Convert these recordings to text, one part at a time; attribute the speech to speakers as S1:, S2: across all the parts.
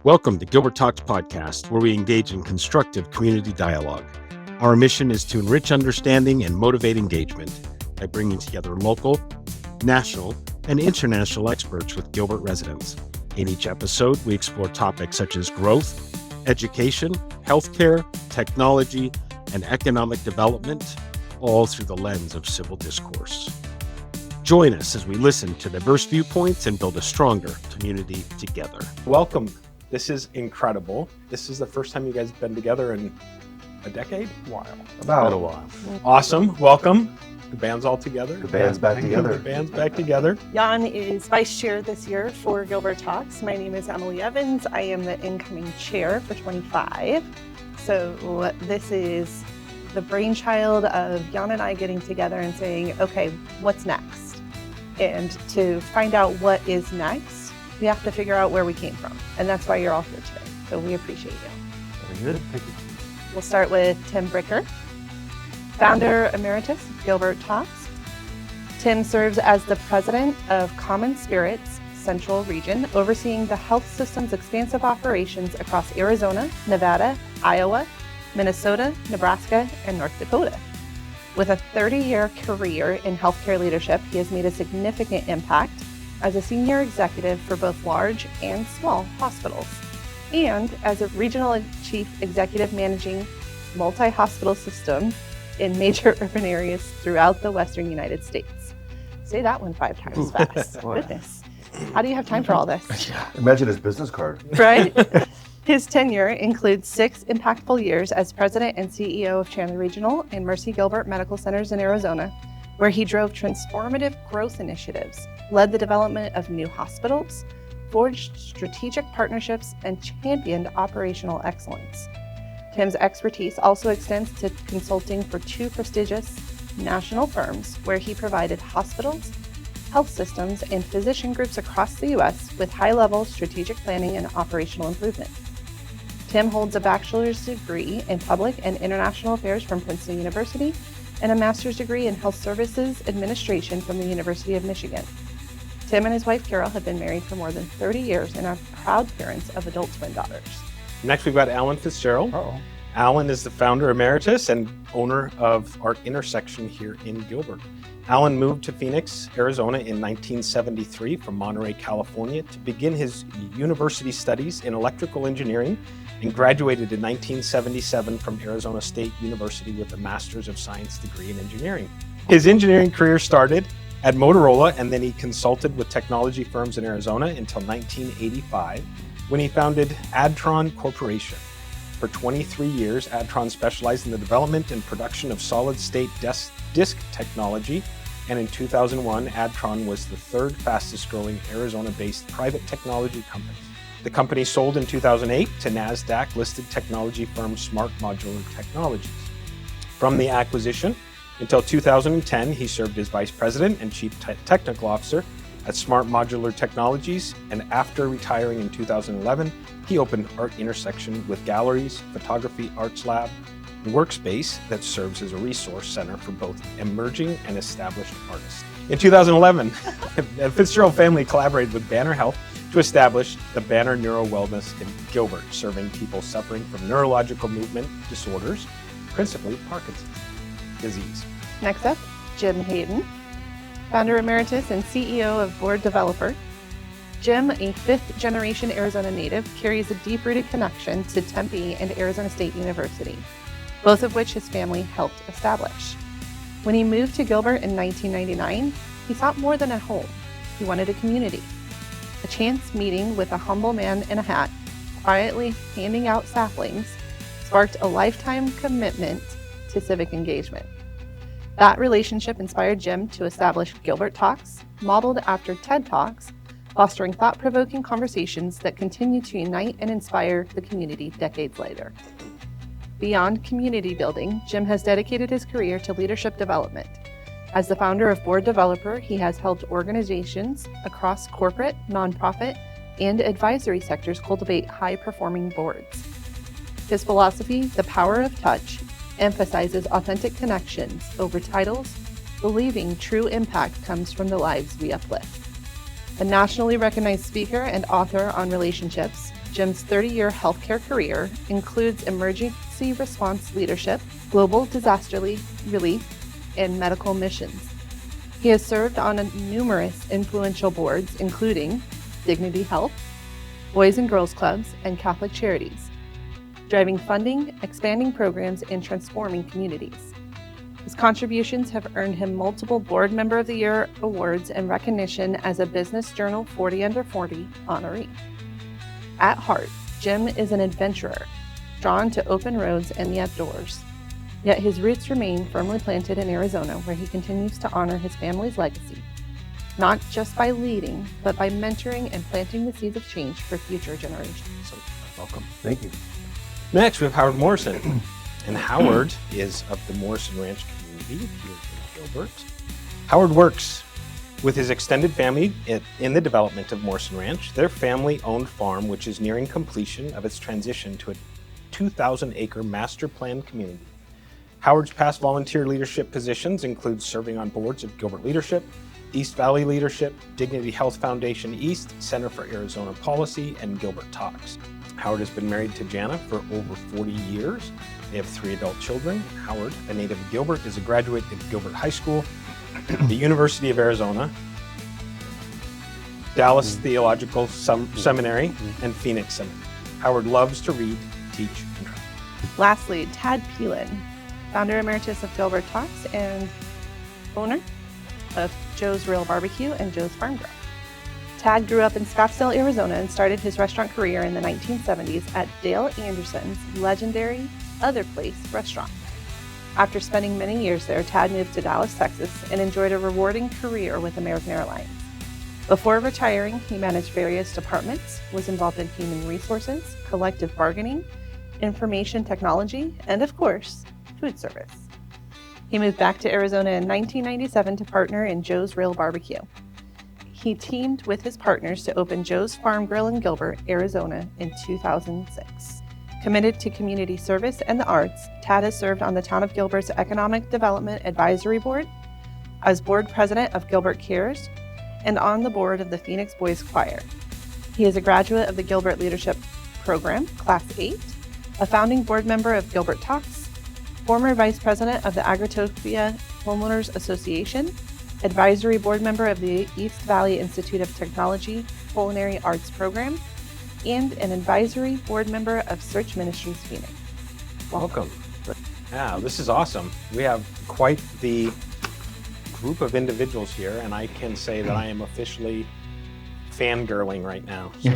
S1: Welcome to Gilbert Talks Podcast, where we engage in constructive community dialogue. Our mission is to enrich understanding and motivate engagement by bringing together local, national, and international experts with Gilbert residents. In each episode, we explore topics such as growth, education, healthcare, technology, and economic development, all through the lens of civil discourse. Join us as we listen to diverse viewpoints and build a stronger community together.
S2: Welcome. This is incredible. This is the first time you guys have been together in a decade?
S1: About a while.
S2: Awesome. Welcome. The band's all together.
S3: The band's back together.
S2: The band's back together.
S4: Jan is vice chair this year for Gilbert Talks. My name is Emily Evans. I am the incoming chair for 25. So this is the brainchild of Jan and I getting together and saying, okay, what's next? And to find out what is next, we have to figure out where we came from. And that's why you're all here today. So we appreciate you.
S3: Very good. Thank you.
S4: We'll start with Tim Bricker, founder emeritus of Gilbert Talks. Tim serves as the president of Common Spirits Central Region, overseeing the health system's expansive operations across Arizona, Nevada, Iowa, Minnesota, Nebraska, and North Dakota. With a 30-year career in healthcare leadership, he has made a significant impact as a senior executive for both large and small hospitals, and as a regional chief executive managing multi-hospital systems in major urban areas throughout the Western United States. Say that one 5 times fast. Goodness. How do you have time for all this?
S3: Imagine his business card.
S4: Right? His tenure includes 6 impactful years as president and CEO of Chandler Regional and Mercy Gilbert Medical Centers in Arizona, where he drove transformative growth initiatives, led the development of new hospitals, forged strategic partnerships, and championed operational excellence. Tim's expertise also extends to consulting for 2 prestigious national firms, where he provided hospitals, health systems, and physician groups across the U.S. with high-level strategic planning and operational improvement. Tim holds a bachelor's degree in public and international affairs from Princeton University and a master's degree in health services administration from the University of Michigan. Tim and his wife Carol have been married for more than 30 years and are proud parents of adult twin daughters.
S2: Next, we've got Alan Fitzgerald. Alan is the founder emeritus and owner of Art Intersection here in Gilbert. Alan moved to Phoenix, Arizona in 1973 from Monterey, California to begin his university studies in electrical engineering and graduated in 1977 from Arizona State University with a Master's of Science degree in engineering. His engineering career started at Motorola, and then he consulted with technology firms in Arizona until 1985, when he founded Adtron Corporation. For 23 years, Adtron specialized in the development and production of solid-state disk technology, and in 2001, Adtron was the 3rd fastest-growing Arizona-based private technology company. The company sold in 2008 to NASDAQ-listed technology firm Smart Modular Technologies. From the acquisition until 2010, he served as vice president and chief technical officer at Smart Modular Technologies, and after retiring in 2011, he opened Art Intersection with galleries, photography, arts lab, and workspace that serves as a resource center for both emerging and established artists. In 2011, the Fitzgerald family collaborated with Banner Health to establish the Banner Neuro Wellness in Gilbert, serving people suffering from neurological movement disorders, principally Parkinson's disease.
S4: Next up, Jim Hayden, founder emeritus and CEO of Board Developer. Jim, a 5th-generation Arizona native, carries a deep-rooted connection to Tempe and Arizona State University, both of which his family helped establish. When he moved to Gilbert in 1999, he sought more than a home. He wanted a community. A chance meeting with a humble man in a hat, quietly handing out saplings, sparked a lifetime commitment to civic engagement. That relationship inspired Jim to establish Gilbert Talks, modeled after TED Talks, fostering thought-provoking conversations that continue to unite and inspire the community decades later. Beyond community building, Jim has dedicated his career to leadership development. As the founder of Board Developer, he has helped organizations across corporate, nonprofit, and advisory sectors cultivate high-performing boards. His philosophy, The Power of Touch, emphasizes authentic connections over titles, believing true impact comes from the lives we uplift. A nationally recognized speaker and author on relationships, Jim's 30-year healthcare career includes emergency response leadership, global disaster relief, and medical missions. He has served on numerous influential boards, including Dignity Health, Boys and Girls Clubs, and Catholic Charities, driving funding, expanding programs, and transforming communities. His contributions have earned him multiple Board Member of the Year awards and recognition as a Business Journal 40 Under 40 honoree. At heart, Jim is an adventurer, drawn to open roads and the outdoors. Yet his roots remain firmly planted in Arizona, where he continues to honor his family's legacy, not just by leading, but by mentoring and planting the seeds of change for future generations.
S2: So, welcome.
S3: Thank you.
S2: Next, we have Howard Morrison. And Howard is of the Morrison Ranch community here in Gilbert. Howard works with his extended family in the development of Morrison Ranch, their family-owned farm, which is nearing completion of its transition to a 2,000-acre master planned community. Howard's past volunteer leadership positions include serving on boards of Gilbert Leadership, East Valley Leadership, Dignity Health Foundation East, Center for Arizona Policy, and Gilbert Talks. Howard has been married to Jana for over 40 years. They have 3 adult children. Howard, a native of Gilbert, is a graduate of Gilbert High School, the University of Arizona, Dallas Theological Seminary, and Phoenix Seminary. Howard loves to read, teach, and travel.
S4: Lastly, Tad Peelan, founder emeritus of Gilbert Talks and owner of Joe's Real Barbecue and Joe's Farm Grill. Tad grew up in Scottsdale, Arizona, and started his restaurant career in the 1970s at Dale Anderson's legendary Other Place restaurant. After spending many years there, Tad moved to Dallas, Texas, and enjoyed a rewarding career with American Airlines. Before retiring, he managed various departments, was involved in human resources, collective bargaining, information technology, and of course, food service. He moved back to Arizona in 1997 to partner in Joe's Real Barbecue. He teamed with his partners to open Joe's Farm Grill in Gilbert, Arizona in 2006. Committed to community service and the arts, Tad has served on the Town of Gilbert's Economic Development Advisory Board, as board president of Gilbert Cares, and on the board of the Phoenix Boys Choir. He is a graduate of the Gilbert Leadership Program, Class 8, a founding board member of Gilbert Talks, former vice president of the Agritopia Homeowners Association, advisory board member of the East Valley Institute of Technology Culinary Arts Program, and an advisory board member of Search Ministries Phoenix.
S2: Welcome. Yeah, this is awesome. We have quite the group of individuals here, and I can say that I am officially fangirling right now. So.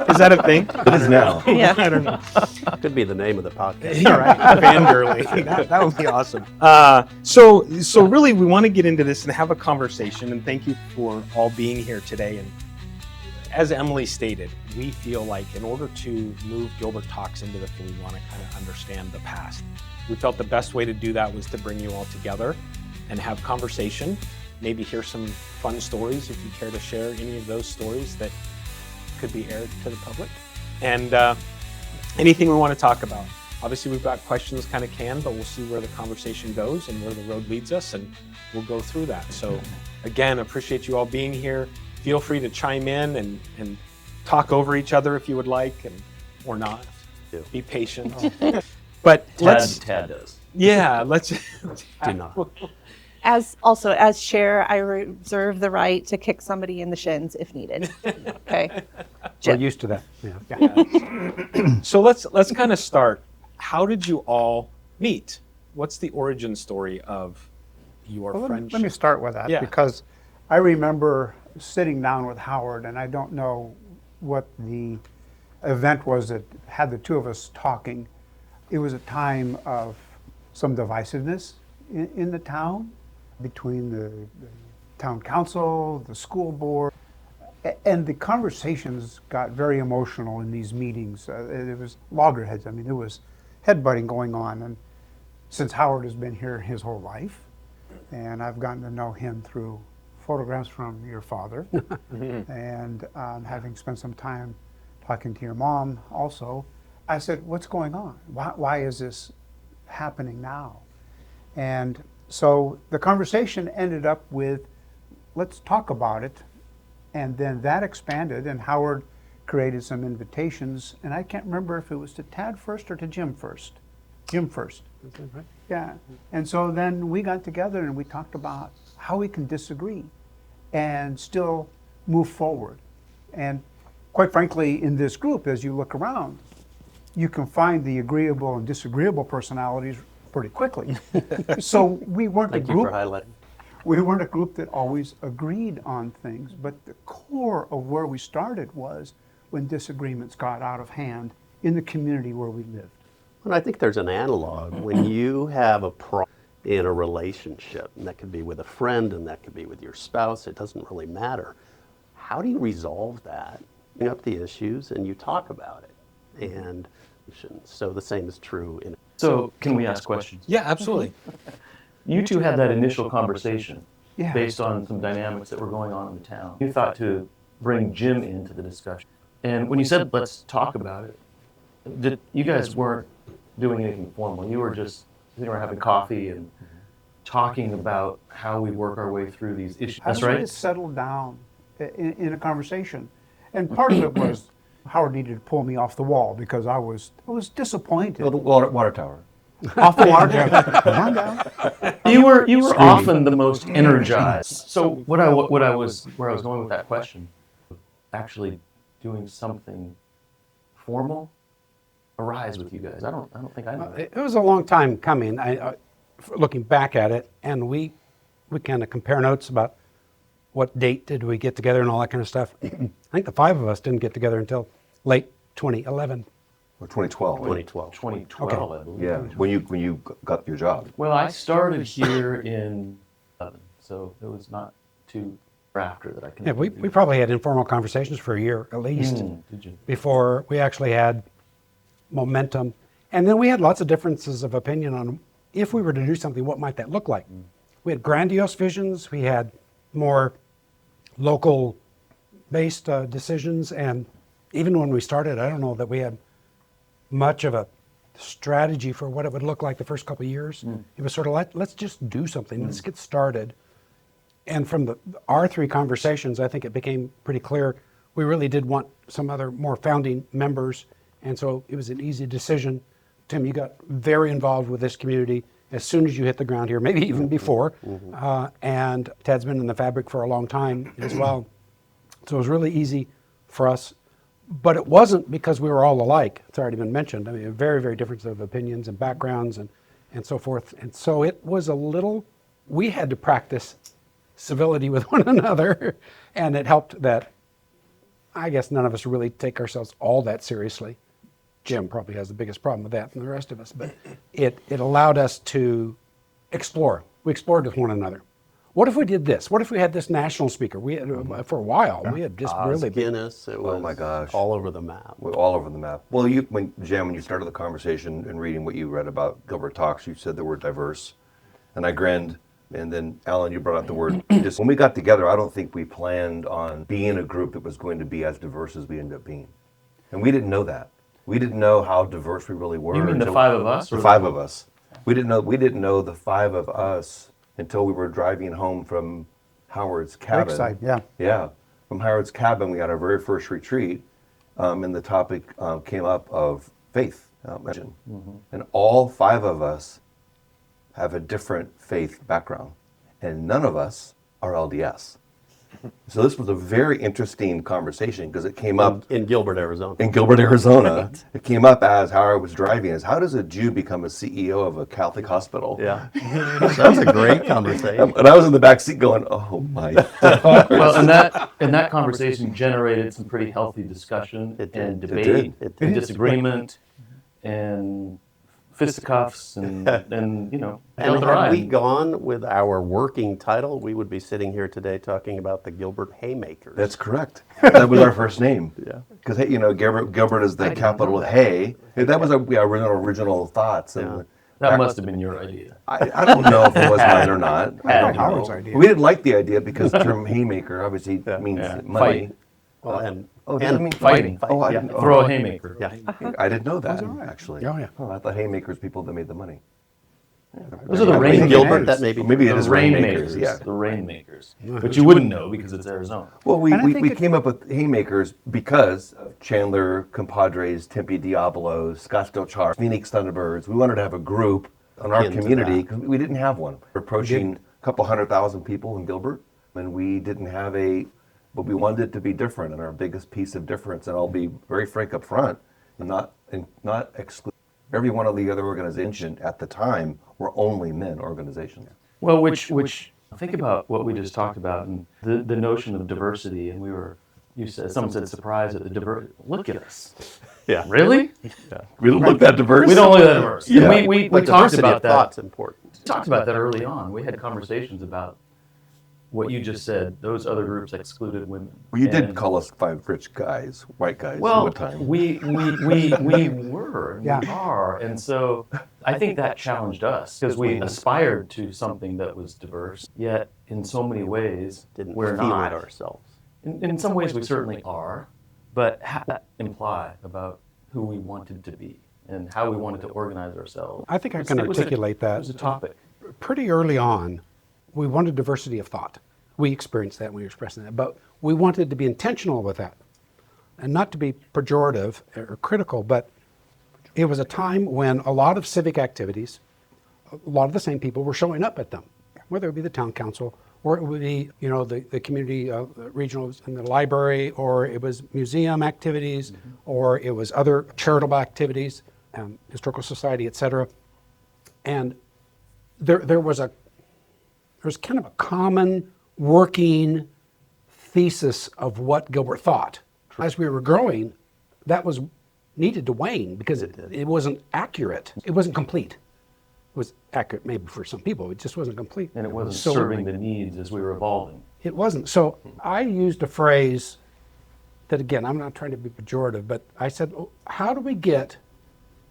S2: Is that a thing?
S3: It is now.
S4: Yeah.
S2: I don't know.
S5: Could be the name of the podcast.
S2: Yeah, right. Fangirling. That would be awesome. So really, we want to get into this and have a conversation. And thank you for all being here today. And as Emily stated, we feel like in order to move Gilbert Talks into the future, we want to kind of understand the past. We felt the best way to do that was to bring you all together and have conversation. Maybe hear some fun stories if you care to share any of those stories that could be aired to the public. And anything we want to talk about. Obviously, we've got questions kind of canned, but we'll see where the conversation goes and where the road leads us, and we'll go through that. So again, appreciate you all being here. Feel free to chime in and talk over each other if you would like, or not.
S5: Yeah.
S2: Be patient. But
S5: Tad does.
S2: Yeah, let's
S5: Do not.
S4: As chair, I reserve the right to kick somebody in the shins if needed. Okay.
S6: We're used to that. Yeah.
S2: So let's kind of start. How did you all meet? What's the origin story of your
S6: Well,
S2: friendship?
S6: let me start with that,
S2: Yeah.
S6: because I remember sitting down with Howard, and I don't know what the event was that had the two of us talking. It was a time of some divisiveness in the town between the town council, the school board, and the conversations got very emotional in these meetings. It was loggerheads. I mean, there was headbutting going on. And since Howard has been here his whole life, and I've gotten to know him through photographs from your father, and having spent some time talking to your mom also, I said, what's going on? Why is this happening now? And so the conversation ended up with, let's talk about it. And then that expanded, and Howard created some invitations, and I can't remember if it was to Tad first or to Jim first. Jim first.
S5: Right?
S6: Yeah. And so then we got together and we talked about how we can disagree and still move forward. And quite frankly, in this group, as you look around, you can find the agreeable and disagreeable personalities pretty quickly. So we weren't
S5: Thank
S6: a
S5: you
S6: group.
S5: for highlighting.
S6: We weren't a group that always agreed on things, but the core of where we started was when disagreements got out of hand in the community where we lived.
S5: And I think there's an analog when you have a problem in a relationship, and that could be with a friend, and that could be with your spouse, it doesn't really matter. How do you resolve that? Bring up the issues and you talk about it. And so the same is true in.
S7: So can we ask questions?
S2: Yeah, absolutely.
S7: You two had that initial conversation
S6: Yeah.
S7: based on some dynamics that were going on in the town. You thought to bring Jim into the discussion. And when you said, let's talk about it, you guys weren't doing anything formal. You were just sitting around having coffee and talking about how we work our way through these issues.
S6: How
S7: That's
S6: did it
S7: right?
S6: settle down in a conversation? And part of it was Howard needed to pull me off the wall because I was disappointed.
S3: Well, the water tower.
S6: Off the water. Come on down.
S7: You were often the most energized. So where I was going with that question, actually doing something formal arise with you guys. I don't think I know that.
S1: It was a long time coming. Looking back at it, and we kind of compare notes about what date did we get together and all that kind of stuff. I think the five of us didn't get together until late 2011.
S3: Or 2012.
S5: 2012.
S7: 2012, I believe.
S3: Yeah, when you got your job.
S7: Well, I started here in 11, so it was not too after that I can.
S1: Yeah, we probably had informal conversations for a year at least
S7: Did you?
S1: before we actually had momentum. And then we had lots of differences of opinion on if we were to do something, what might that look like? We had grandiose visions. We had more local-based decisions. And even when we started, I don't know that we had much of a strategy for what it would look like the first couple of years. It was sort of let's just do something. Let's get started. And from our three conversations, I think it became pretty clear we really did want some other more founding members. And so it was an easy decision. Tim, you got very involved with this community as soon as you hit the ground here, maybe even before. And Ted's been in the fabric for a long time as well. So it was really easy for us. But it wasn't because we were all alike. It's already been mentioned. I mean, a very, very different of opinions and backgrounds and so forth. And so it was a little, we had to practice civility with one another. And it helped that I guess none of us really take ourselves all that seriously. Jim probably has the biggest problem with that than the rest of us. But it allowed us to explore. We explored with one another. What if we did this? What if we had this national speaker? We had, for a while, we had just really
S5: Guinness, it was
S3: Oh my gosh.
S5: all over the map.
S3: We're all over the map. Well, when you started the conversation and reading what you read about Gilbert Talks, you said the word diverse. And I grinned. And then, Alan, you brought out the word. Just when we got together, I don't think we planned on being a group that was going to be as diverse as we ended up being. And we didn't know that. We didn't know how diverse we really were.
S7: You mean the
S3: until-
S7: five of us?
S3: The five of us. We didn't know the five of us until we were driving home from Howard's cabin.
S6: Lakeside, yeah.
S3: Yeah. From Howard's cabin, we had our very first retreat, and the topic came up of faith. And all five of us have a different faith background, and none of us are LDS. So this was a very interesting conversation because it came up
S5: In Gilbert, Arizona.
S3: in Gilbert, Arizona. It came up as how I was driving as how does a Jew become a CEO of a Catholic hospital?
S5: Yeah. That was a great conversation.
S3: And I was in the back seat going, oh my.
S7: Well, and that conversation generated some pretty healthy discussion
S5: It did.
S7: and
S5: It
S7: debate
S3: did.
S5: It
S7: and
S5: did.
S7: disagreement and fisticuffs and
S5: And
S7: another
S5: had we
S7: ride.
S5: gone with our working title, we would be sitting here today talking about the Gilbert Haymakers.
S3: That's correct. That was our first name.
S5: Yeah.
S3: Because Gilbert is the capital of hay. That was our original thoughts. And
S7: That must have been your idea.
S3: I don't know if it was mine or not. I don't
S6: Howard's
S3: know.
S6: idea.
S3: We didn't like the idea because the term haymaker obviously means money.
S7: Fight.
S5: Well, and
S3: Oh, does it mean
S7: Fighting.
S3: Oh, I
S5: Yeah.
S3: didn't,
S7: Throw a haymaker.
S5: yeah.
S3: I didn't know that, actually.
S1: Oh, yeah.
S3: Oh, I thought haymakers people that made the money.
S7: Those are the
S5: In
S7: rainmakers.
S5: Gilbert, that may be
S3: Maybe it
S7: The
S3: is rainmakers.
S7: rainmakers.
S3: Yeah.
S7: The rainmakers. But you wouldn't know because it's Arizona.
S3: Well,
S6: And I
S3: we
S6: think
S3: came up with haymakers because of Chandler, Compadres, Tempe Diablos, Scottsdale Chars, Phoenix Thunderbirds. We wanted to have a group in our
S5: Akin to
S3: community
S5: that.
S3: because we didn't have one. We're approaching a couple 100,000 people in Gilbert, and we didn't have but we wanted it to be different. And our biggest piece of difference, and I'll be very frank up front, and not exclude every one of the other organizations at the time were only men organizations.
S7: Well, which think about what we just talked about and the notion of diversity, and someone said surprise at the diversity. Look at us.
S5: Yeah.
S7: Really?
S3: We don't look that diverse.
S7: We don't look that diverse.
S3: Yeah.
S7: We
S5: But
S7: talked
S5: diversity
S7: about
S5: of
S7: that.
S5: thought's important.
S7: We talked about that early on. We had conversations about what you just said. Those other groups excluded women.
S3: Well, you did
S7: And-
S3: call us 5 rich guys, white guys,
S7: Well,
S3: one time.
S7: we were, and
S6: Yeah.
S7: we are, and so I think that challenged us because we aspired to something that was diverse. Yet, in so many ways,
S5: Didn't
S7: we're
S5: feel
S7: not.
S5: it ourselves.
S7: In some ways, we certainly are, but how does that imply about who we wanted to be and how we wanted to organize ourselves?
S8: I think I can articulate
S7: It
S8: that.
S7: was a topic.
S8: Pretty early on, we wanted diversity of thought. We experienced that when we were expressing that, but we wanted to be intentional with that and not to be pejorative or critical, but it was a time when a lot of civic activities, a lot of the same people were showing up at them, whether it be the town council or it would be, the community regionals in the library, or it was museum activities, or it was other charitable activities, historical society, et cetera. And there was kind of a common working thesis of what Gilbert thought. As we were growing, that was needed to wane because it wasn't accurate. It wasn't complete. It was accurate maybe for some people, it just wasn't complete.
S7: And it wasn't
S8: So
S7: serving the needs as we were evolving.
S8: It wasn't. So I used a phrase that, again, I'm not trying to be pejorative, but I said, how do we get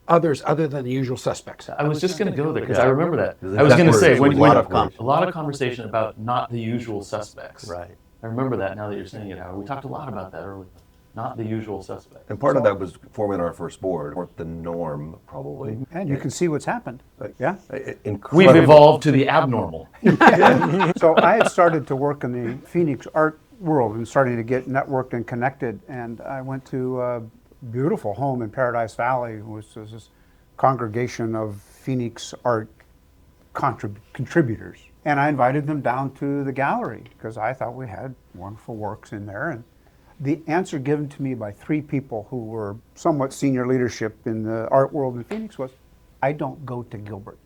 S8: others other than the usual suspects?
S7: I was just going to go there because I remember that.
S3: The
S7: I was going to
S3: exact
S7: say
S3: words,
S7: a lot of conversation about not the usual suspects.
S5: Right.
S7: I remember that now that you're saying it, Howard. We talked a lot about that earlier. Not the usual suspects.
S3: And part of that was forming our first board, weren't the norm, probably.
S6: And you can see what's happened. Yeah.
S7: We've
S3: Incredible.
S7: evolved to the abnormal.
S6: So I had started to work in the Phoenix art world and starting to get networked and connected. And I went to a beautiful home in Paradise Valley, which was this congregation of Phoenix art contributors. And I invited them down to the gallery because I thought we had wonderful works in there. And the answer given to me by 3 people who were somewhat senior leadership in the art world in Phoenix was, I don't go to Gilbert.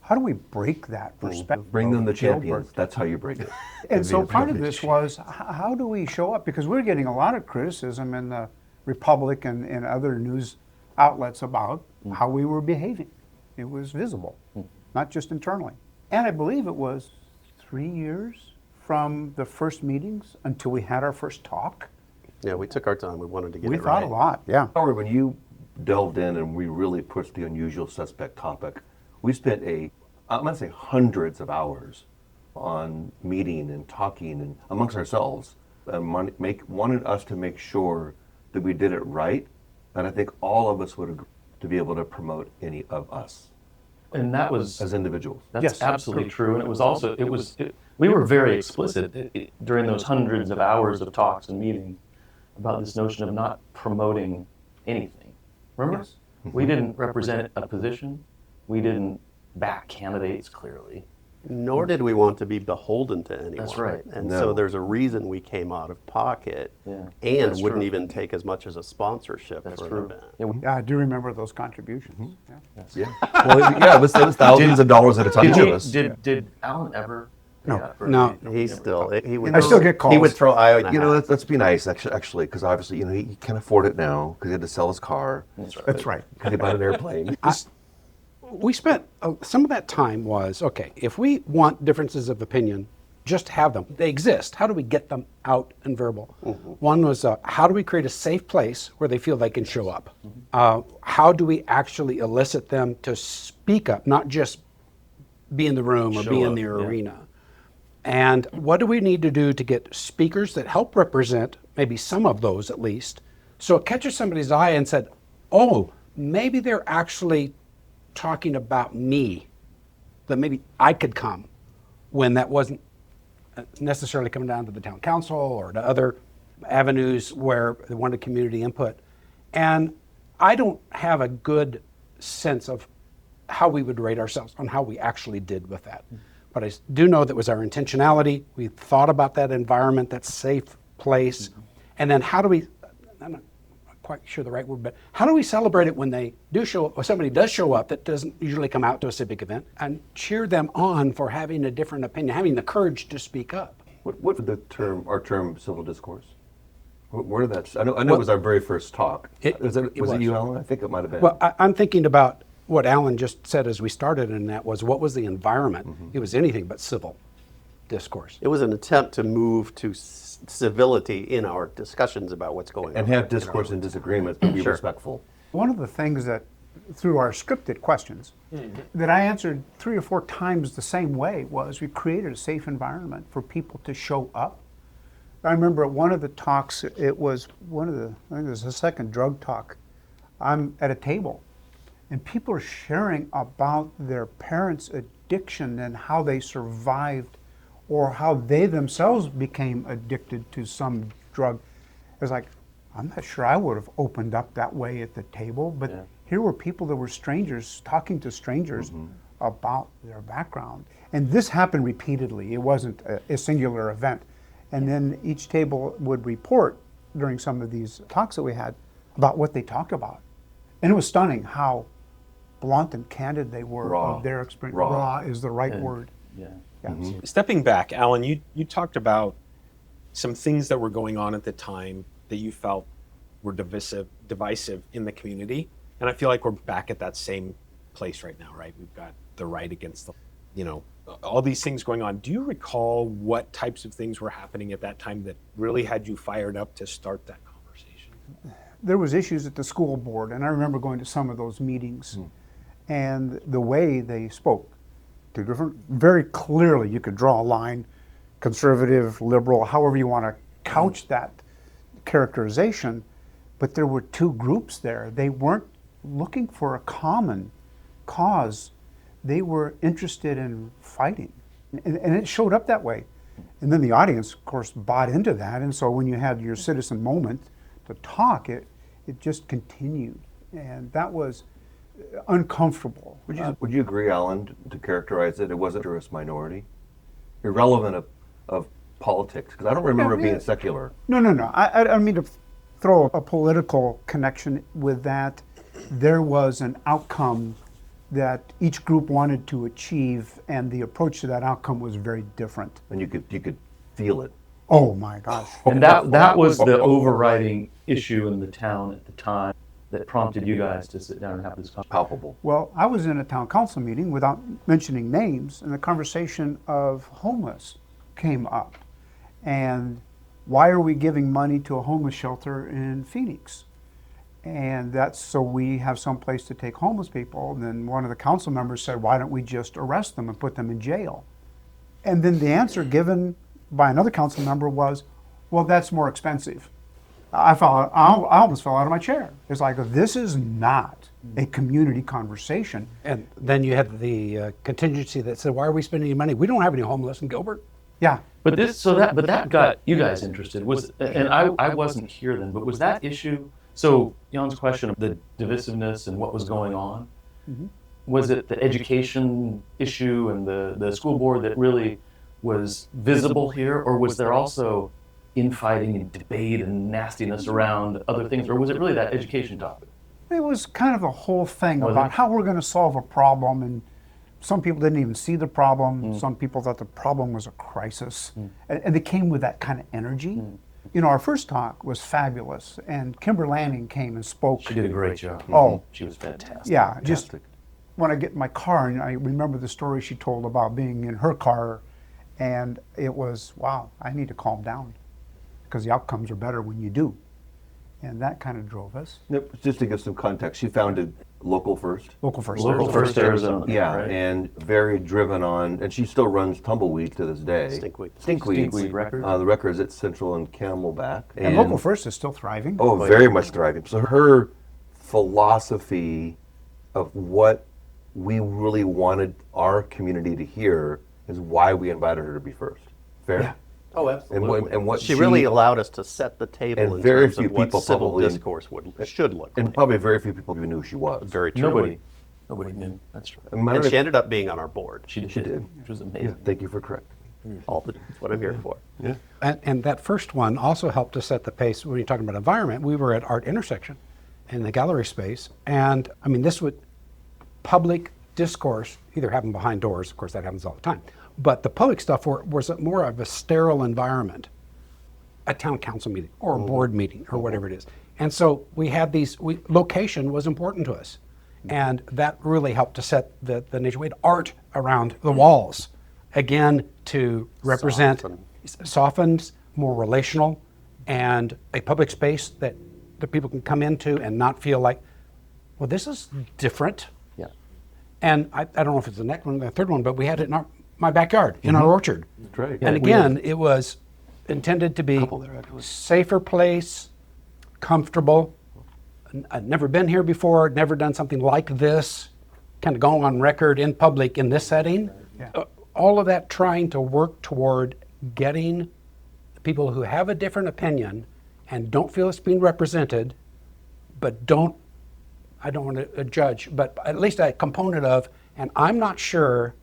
S6: How do we break that perspective?
S3: Bring them the
S6: of Gilbert?
S3: champions. That's how you break it.
S6: And so part of this was, how do we show up? Because we're getting a lot of criticism in the Republic and other news outlets about how we were behaving. It was visible, not just internally. And I believe it was 3 years from the first meetings until we had our first talk.
S5: Yeah, we took our time. We wanted to get
S6: We
S5: it
S6: thought
S5: right.
S6: a lot, yeah.
S3: Howard, when you delved in and we really pushed the unusual suspect topic, we spent I'm going to say hundreds of hours on meeting and talking and amongst ourselves and wanted us to make sure that we did it right. And I think all of us would agree to be able to promote any of us
S7: And that was
S3: as individuals.
S7: That's
S6: Yes,
S7: absolutely true. And it was also, we were very explicit during those hundreds of hours of talks and meetings about this notion of not promoting anything. Remember?
S3: Yes.
S7: We didn't represent a position. We didn't back candidates clearly.
S5: Nor did we want to be beholden to anyone.
S7: That's right.
S5: And
S3: No.
S5: so there's a reason we came out of pocket
S7: Yeah.
S5: and
S7: That's
S5: wouldn't
S7: true.
S5: even take as much as a sponsorship
S7: That's
S5: for
S7: true.
S5: an event.
S7: Yeah,
S6: Yeah, I do remember those contributions. Yeah.
S3: Yeah. Well, yeah, it was thousands of dollars at a time to us.
S7: Did Alan ever?
S6: No.
S7: Yeah, or
S8: No.
S7: he-
S5: He still, he would.
S6: I still get
S3: He
S6: calls.
S3: would throw, let's be nice, actually, because obviously, he can't afford it now because he had to sell his car.
S6: That's right.
S3: Because he bought an airplane.
S8: We spent some of that time was, okay, if we want differences of opinion, just have them. They exist. How do we get them out and verbal? One was, how do we create a safe place where they feel they can show up? How do we actually elicit them to speak up, not just be in the room or
S7: Show
S8: be in
S7: up,
S8: the
S7: yeah.
S8: arena? And what do we need to do to get speakers that help represent maybe some of those at least, so it catches somebody's eye and said, oh, maybe they're actually talking about me that maybe I could come when that wasn't necessarily coming down to the town council or to other avenues where they wanted community input. And I don't have a good sense of how we would rate ourselves on how we actually did with that. But I do know that was our intentionality. We thought about that environment, that safe place. And then how do we, I'm not quite sure the right word, but how do we celebrate it when they do show up, or somebody does show up that doesn't usually come out to a civic event, and cheer them on for having a different opinion, having the courage to speak up?
S3: What did our term civil discourse? Where did that? I know it was our very first talk. Was it you, Alan? I think it might have been.
S8: Well, I'm thinking about what Alan just said as we started, and that was, what was the environment? It was anything but civil discourse.
S5: It was an attempt to move to civility in our discussions about what's going on.
S3: And have discourse and disagreements, but be respectful.
S6: One of the things that, through our scripted questions, that I answered 3 or 4 times the same way was we created a safe environment for people to show up. I remember at one of the talks, it was I think it was the second drug talk, I'm at a table and people are sharing about their parents' addiction and how they survived or how they themselves became addicted to some drug. It was like, I'm not sure I would have opened up that way at the table, but here were people that were strangers talking to strangers about their background. And this happened repeatedly. It wasn't a singular event. And then each table would report during some of these talks that we had about what they talked about. And it was stunning how blunt and candid they were of their experience. Raw is the right word.
S2: Stepping back, Alan, you talked about some things that were going on at the time that you felt were divisive in the community. And I feel like we're back at that same place right now, right? We've got the right against the, all these things going on. Do you recall what types of things were happening at that time that really had you fired up to start that conversation?
S6: There was issues at the school board, and I remember going to some of those meetings, and the way they spoke to different, very clearly you could draw a line, conservative, liberal, however you want to couch that characterization, but there were 2 groups there. They weren't looking for a common cause. They were interested in fighting, and it showed up that way. And then the audience, of course, bought into that, and so when you had your citizen moment to talk, it just continued, and that was uncomfortable.
S3: Would you agree, Alan, to characterize it wasn't a tourist minority, irrelevant of politics? Because I don't remember it being secular.
S6: No. I don't mean to throw a political connection with that. There was an outcome that each group wanted to achieve, and the approach to that outcome was very different.
S3: And you could feel it.
S6: Oh my gosh!
S7: And that was the overriding issue in the town at the time that prompted you guys to sit down and have this conversation.
S3: Palpable.
S6: Well, I was in a town council meeting without mentioning names, and the conversation of homeless came up. And why are we giving money to a homeless shelter in Phoenix? And that's so we have some place to take homeless people. And then one of the council members said, why don't we just arrest them and put them in jail? And then the answer given by another council member was, well, that's more expensive. I almost fell out of my chair. It's like, this is not a community conversation.
S8: And then you had the contingency that said, why are we spending any money? We don't have any homeless in Gilbert.
S6: Yeah.
S7: But that got you guys interested. And I wasn't here then, but was that issue, so Jan's question of the divisiveness and what was going on, was it the education issue and the school board that really was visible here, or was there also infighting and debate and nastiness around other things, or was it really that education topic?
S6: It was kind of a whole thing about how we're going to solve a problem, and some people didn't even see the problem. Some people thought the problem was a crisis, and they came with that kind of energy. Our first talk was fabulous, and Kimber Lanning came and spoke.
S7: She did a great job.
S6: Oh,
S7: she was fantastic.
S6: Yeah, just when I get in my car, and I remember the story she told about being in her car, and it was, wow, I need to calm down, because the outcomes are better when you do. And that kind of drove us.
S3: Just to give some context, she founded Local First.
S6: Local First
S7: Arizona.
S3: Yeah,
S7: right?
S3: And very driven on, and she still runs Tumbleweed to this day.
S7: Stinkweed Records.
S3: The records at Central and Camelback.
S6: And Local First is still thriving.
S3: Oh, very much thriving. So her philosophy of what we really wanted our community to hear is why we invited her to be first. Fair?
S8: Yeah.
S5: Oh, absolutely.
S3: And what
S5: she really allowed us to set the table
S3: and
S5: in
S3: very
S5: terms
S3: few
S5: of what
S3: people
S5: civil
S3: probably-
S5: discourse should look
S3: and
S5: like.
S3: probably very few people even knew who she was.
S5: Very true.
S7: Nobody knew. That's true.
S3: I mean, I
S5: And
S3: don't
S5: she
S3: know-
S5: ended up being on our board.
S7: She did. Which was
S3: yeah,
S7: amazing.
S3: thank you for correcting.
S5: That's what I'm here for.
S3: Yeah.
S8: And that first one also helped to set the pace when you're talking about environment. We were at Art Intersection in the gallery space. And I mean, this would, public discourse either happen behind doors, of course that happens all the time, but the public stuff was more of a sterile environment, a town council meeting or a board meeting or whatever it is. And so we had location was important to us. And that really helped to set the nature. We had art around the walls, again, to represent, softens, more relational, and a public space that the people can come into and not feel like, well, this is different.
S7: Yeah.
S8: And I don't know if it's the next one, the third one, but we had it in my backyard, in our orchard.
S3: That's right.
S8: And again, it was intended to be safer place, comfortable. I'd never been here before, never done something like this, kind of going on record in public in this setting. All of that trying to work toward getting people who have a different opinion and don't feel it's being represented, but I don't want to judge, but at least a component of, and I'm not sure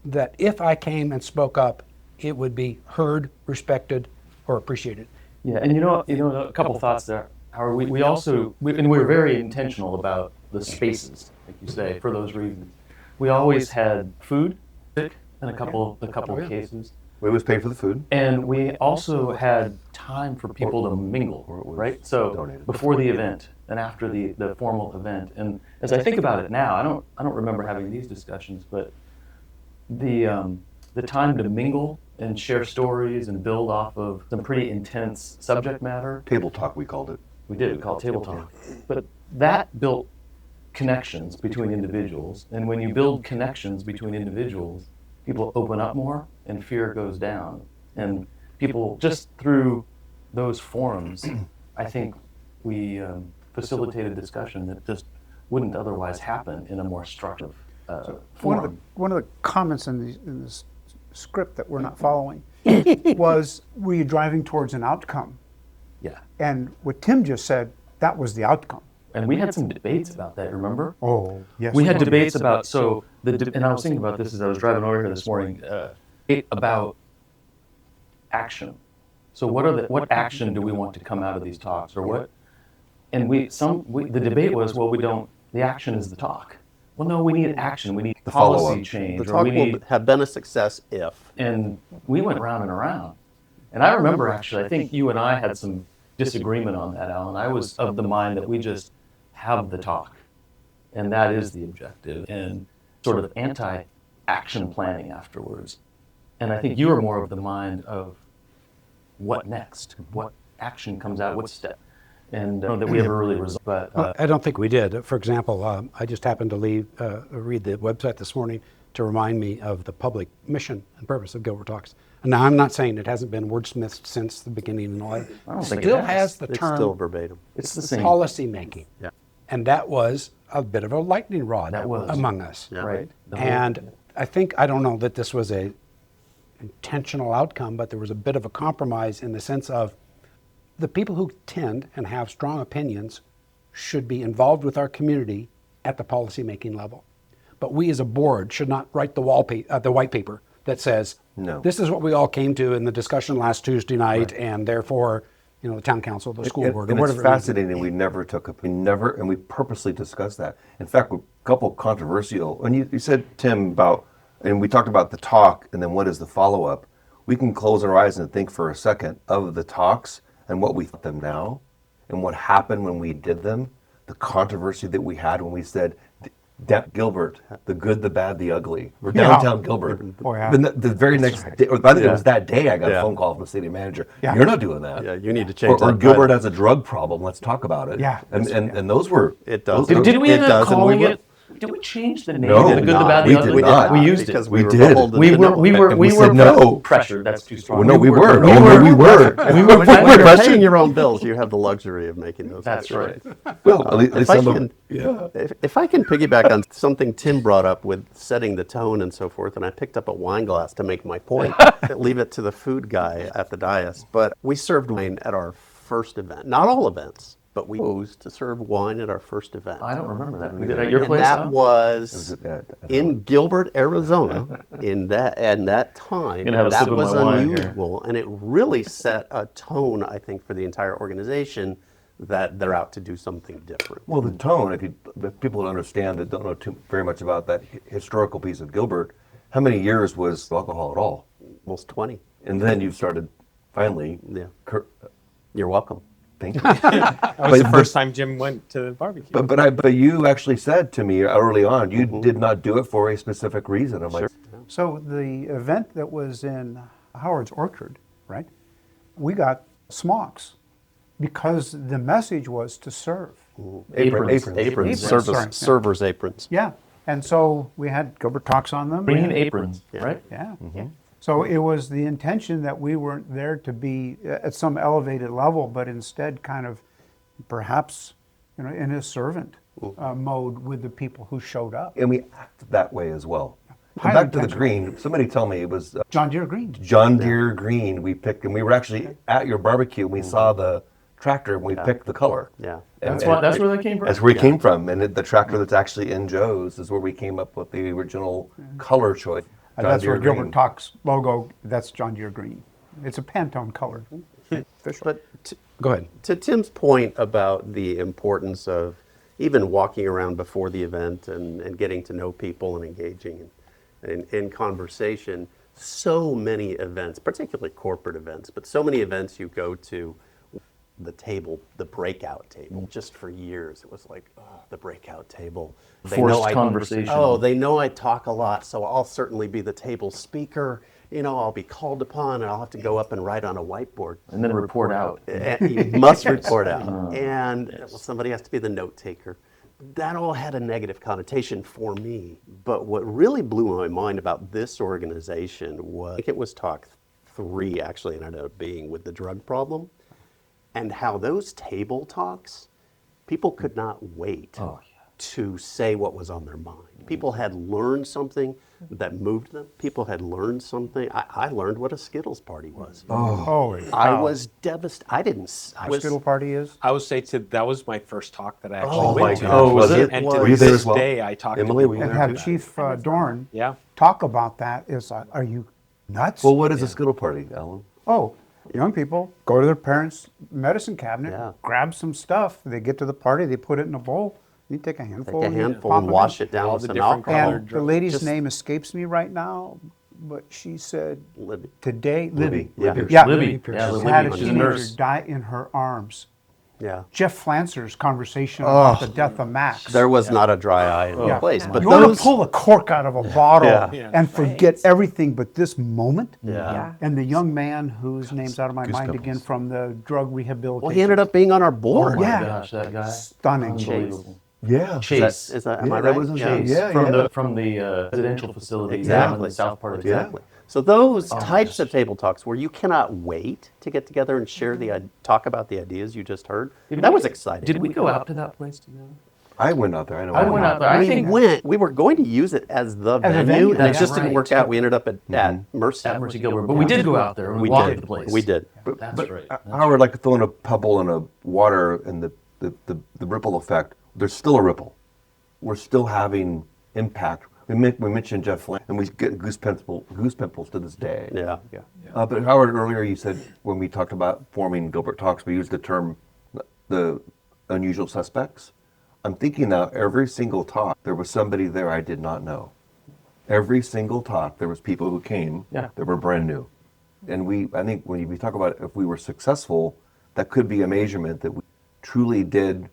S8: that if I came and spoke up, it would be heard, respected, or appreciated.
S7: Yeah, and a couple thoughts there. Howard, we were very intentional about the spaces, like you say, for those reasons. We always had food in a couple of cases.
S3: We always paid for the food.
S7: And we also had time for people to mingle, right? So
S3: donated.
S7: before the event and after the formal event. And as I think about it now, I don't remember having these discussions, but the time to mingle and share stories and build off of some pretty intense subject matter.
S3: Table talk, we called it.
S7: We did, we called it table talk. But that built connections between individuals. And when you build connections between individuals, people open up more and fear goes down. And people, just through those forums, I think we facilitated discussion that just wouldn't otherwise happen in a more structured forum.
S6: One of the comments in this script that we're not following was, were you driving towards an outcome?
S7: Yeah.
S6: And what Tim just said, that was the outcome.
S7: And we had some debates about that, remember?
S6: Oh, yes.
S7: We had debates about, and I was thinking about this as I was driving over here this morning, about action. So what action do we want to come out of these talks, or what? And the debate was, the action is the talk. Well, no, we need action. We need
S3: The
S7: policy
S3: follow-up.
S7: change.
S5: The talk will have been a success if.
S7: And we went round and around. And I remember, actually, I think you and I had some disagreement on that, Alan. I was of the mind that we just have the talk, and that is the objective, and sort of anti-action planning afterwards. And I think you are more of the mind of what next, what action comes out, what step, and that we ever really resolved. But
S8: I don't think we did. For example, I just happened to read the website this morning to remind me of the public mission and purpose of Gilbert Talks. And now I'm not saying it hasn't been wordsmithed since the beginning and all that.
S7: I don't
S8: It
S7: think it
S8: still
S7: has.
S8: has the
S5: It's
S8: term
S5: still verbatim.
S7: it's the same,
S8: policy making.
S5: Yeah.
S8: And that was a bit of a lightning rod
S7: That was.
S8: among us.
S5: Yeah.
S7: right? The whole-
S8: And I don't know that this was a intentional outcome, but there was a bit of a compromise in the sense of the people who tend and have strong opinions should be involved with our community at the policymaking level. But we as a board should not write the white paper that says,
S3: No.
S8: this is what we all came to in the discussion last Tuesday night, and therefore, the town council, the school board, or
S3: and
S8: whatever.
S3: it's fascinating. We never and we purposely discussed that. In fact, a couple controversial. And you said, Tim, about, and we talked about the talk, and then what is the follow up. We can close our eyes and think for a second of the talks and what we thought them now, and what happened when we did them. The controversy that we had when we said, Gilbert, the good, the bad, the ugly. We're downtown Gilbert.
S6: Oh, yeah.
S3: Then the very next day, or I think it was that day, I got a phone call from the city manager.
S6: Yeah.
S3: You're not doing that.
S5: Yeah, you need to change
S3: Or
S5: that.
S3: Gilbert has a drug problem. Let's talk about it.
S6: Yeah.
S3: And those were.
S5: It does.
S7: Did we end up calling it Did we change the name?
S3: No,
S7: The good, the bad,
S3: we
S7: the
S3: did
S7: ugly?
S3: not.
S7: We used
S5: because
S7: it.
S5: we
S3: We
S5: were
S3: did.
S5: beholden
S7: We
S5: to
S7: were,
S5: no
S7: we
S5: one.
S7: were,
S3: And
S7: we
S3: we
S7: were
S3: said no.
S7: pressured. That's too strong.
S3: Well, no, we
S7: were.
S3: weren't.
S7: We
S3: Oh, no,
S7: were.
S3: we were.
S7: We
S3: We
S7: were.
S5: When you're
S3: pressured.
S5: paying your own bills, you have the luxury of making those.
S7: That's right.
S3: Well, at least
S5: If I
S3: some of
S5: can, if I can piggyback on something Tim brought up with setting the tone and so forth, and I picked up a wine glass to make my point, leave it to the food guy at the dais. But we served wine at our first event. Not all events, but we chose to serve wine at our first event.
S7: I don't remember that. We did it at your
S5: And
S7: place.
S5: that
S7: huh?
S5: was
S3: Yeah,
S5: in Gilbert, Arizona. In that time,
S7: Gonna have a
S5: that
S7: sip of
S5: was
S7: my wine here.
S5: unusual, and it really set a tone, I think, for the entire organization that they're out to do something different.
S3: Well, the tone, if people don't understand that, don't know very much about that historical piece of Gilbert, how many years was alcohol at all?
S5: Almost 20.
S3: And then you started finally.
S5: Yeah. You're welcome.
S3: Thank you.
S2: That was the first time Jim went to the barbecue.
S3: But you actually said to me early on, you did not do it for a specific reason. I'm like,
S6: So the event that was in Howard's Orchard, right? We got smocks because the message was to serve.
S3: aprons.
S6: Aprons,
S5: Service,
S6: sorry, yeah.
S5: servers' aprons.
S6: Yeah, and so we had Gilbert Talks on them.
S7: Green
S6: and-
S7: aprons, right?
S6: Yeah. So it was the intention that we weren't there to be at some elevated level, but instead kind of perhaps, in a servant mode with the people who showed up.
S3: And we act that way as well. And
S6: Highly
S3: back to the
S6: intentional.
S3: green, somebody tell me it was
S6: John Deere Green.
S3: John Deere green we picked, and we were actually at your barbecue, and we saw the tractor, and we picked the color.
S5: Yeah.
S7: That's where that came from.
S3: That's where it came from, and the tractor that's actually in Joe's is where we came up with the original color choice.
S6: And
S3: John
S6: that's where
S3: Deere
S6: Gilbert
S3: green.
S6: Talks logo, that's John Deere Green. It's a Pantone color.
S5: But
S8: Go ahead.
S5: to Tim's point about the importance of even walking around before the event and getting to know people and engaging in conversation, so many events, particularly corporate events, but so many events you go to, the table, the breakout table, just for years, it was like, oh, the breakout table.
S7: Forced conversation.
S5: Oh, they know I talk a lot, so I'll certainly be the table speaker. I'll be called upon, and I'll have to go up and write on a whiteboard.
S7: And then report out.
S5: And you must report out. And somebody has to be the note taker. That all had a negative connotation for me. But what really blew my mind about this organization was, I think it was talk 3 actually, it ended up being with the drug problem, and how those table talks, people could not wait to say what was on their mind. People had learned something that moved them. People had learned something. I learned what a Skittles party was.
S6: Holy
S5: I
S6: cow.
S5: was devastated. I didn't. I was.
S6: Skittle party is?
S2: I would say that was my first talk that I actually
S5: Oh
S2: went
S5: my
S2: to.
S5: God. Oh,
S3: was it?
S2: And
S5: Were
S2: to
S3: you there
S2: this
S3: as well?
S2: day, I talk
S3: Emily,
S2: to
S3: were you
S2: people.
S6: And
S3: there?
S6: have Chief Dorn
S2: Yeah.
S6: talk about that is, are you nuts?
S3: Well, what is a Skittle party, Alan?
S6: Oh, young people go to their parents' medicine cabinet,
S5: Yeah.
S6: grab some stuff. They get to the party, they put it in a bowl. You take a handful.
S5: Take a
S6: and
S5: handful
S6: pop
S5: and
S6: it
S5: wash
S6: in.
S5: it down
S2: All
S5: with
S2: the
S5: some
S2: different
S5: alcohol.
S6: And the lady's
S5: Just
S6: name escapes me right now, but she said
S5: Libby.
S6: today, Libby.
S5: Yeah.
S6: Yeah,
S7: Libby. Yeah,
S6: She
S7: Libby.
S6: had a
S7: She's a
S6: teenager
S7: nurse.
S6: die in her arms.
S5: Yeah.
S6: Jeff Flancer's conversation about the death of Max.
S5: There was not a dry eye in the
S6: Yeah.
S5: place. But
S6: you want
S5: those.
S6: to pull a cork out of a bottle
S5: Yeah.
S6: and forget everything but this moment?
S5: Yeah.
S6: And the young man whose name's out of my mind
S3: pimples.
S6: again from the drug rehabilitation.
S5: Well, he ended up being on our board.
S7: Oh my
S6: Yeah.
S7: gosh, that guy.
S6: Stunning.
S7: Unbelievable.
S3: Yeah.
S7: Chase.
S5: Is that, am
S3: Yeah,
S5: I
S3: that
S5: right?
S3: was his
S5: Yeah.
S3: name. Yeah,
S7: From the residential facility down in
S5: Exactly.
S7: the south part of
S5: Exactly. So those
S7: Oh,
S5: types
S7: just-
S5: of table talks where you cannot wait to get together and share talk about the ideas you just heard, that was exciting.
S7: Did we go out to that place together?
S3: I went out there. I know.
S7: I went out there. I think
S5: we were going to use it as the
S6: As a
S5: venue,
S6: venue,
S5: and it
S6: yeah,
S5: just didn't
S7: right.
S5: work out. We ended up at Mercy.
S7: at Mercy Gilbert, but we did go out there and we walked the place.
S5: We did.
S7: That's right.
S3: Howard, like throwing a pebble in a water and the ripple effect. There's still a ripple. We're still having impact. We mentioned Jeff Flynn, and we get goose pimples to this day.
S5: Yeah.
S3: But Howard, earlier you said when we talked about forming Gilbert Talks, we used the term the unusual suspects. I'm thinking now every single talk, there was somebody there I did not know. Every single talk, there was people who came that were brand new. And I think when we talk about if we were successful, that could be a measurement that we truly did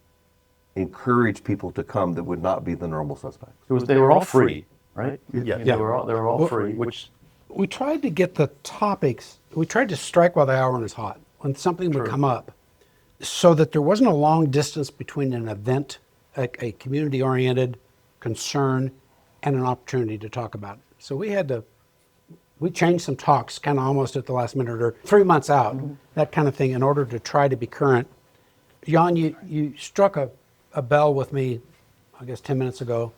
S3: encourage people to come that would not be the normal suspects.
S7: They were all free, right?
S5: Yeah.
S7: They were all free, which
S8: We tried to get the topics, we tried to strike while the iron is hot, when something would come up, so that there wasn't a long distance between an event, a community-oriented concern and an opportunity to talk about it. So we changed some talks kind of almost at the last minute or 3 months out, that kind of thing, in order to try to be current. Jan, you struck a bell with me, I guess 10 minutes ago.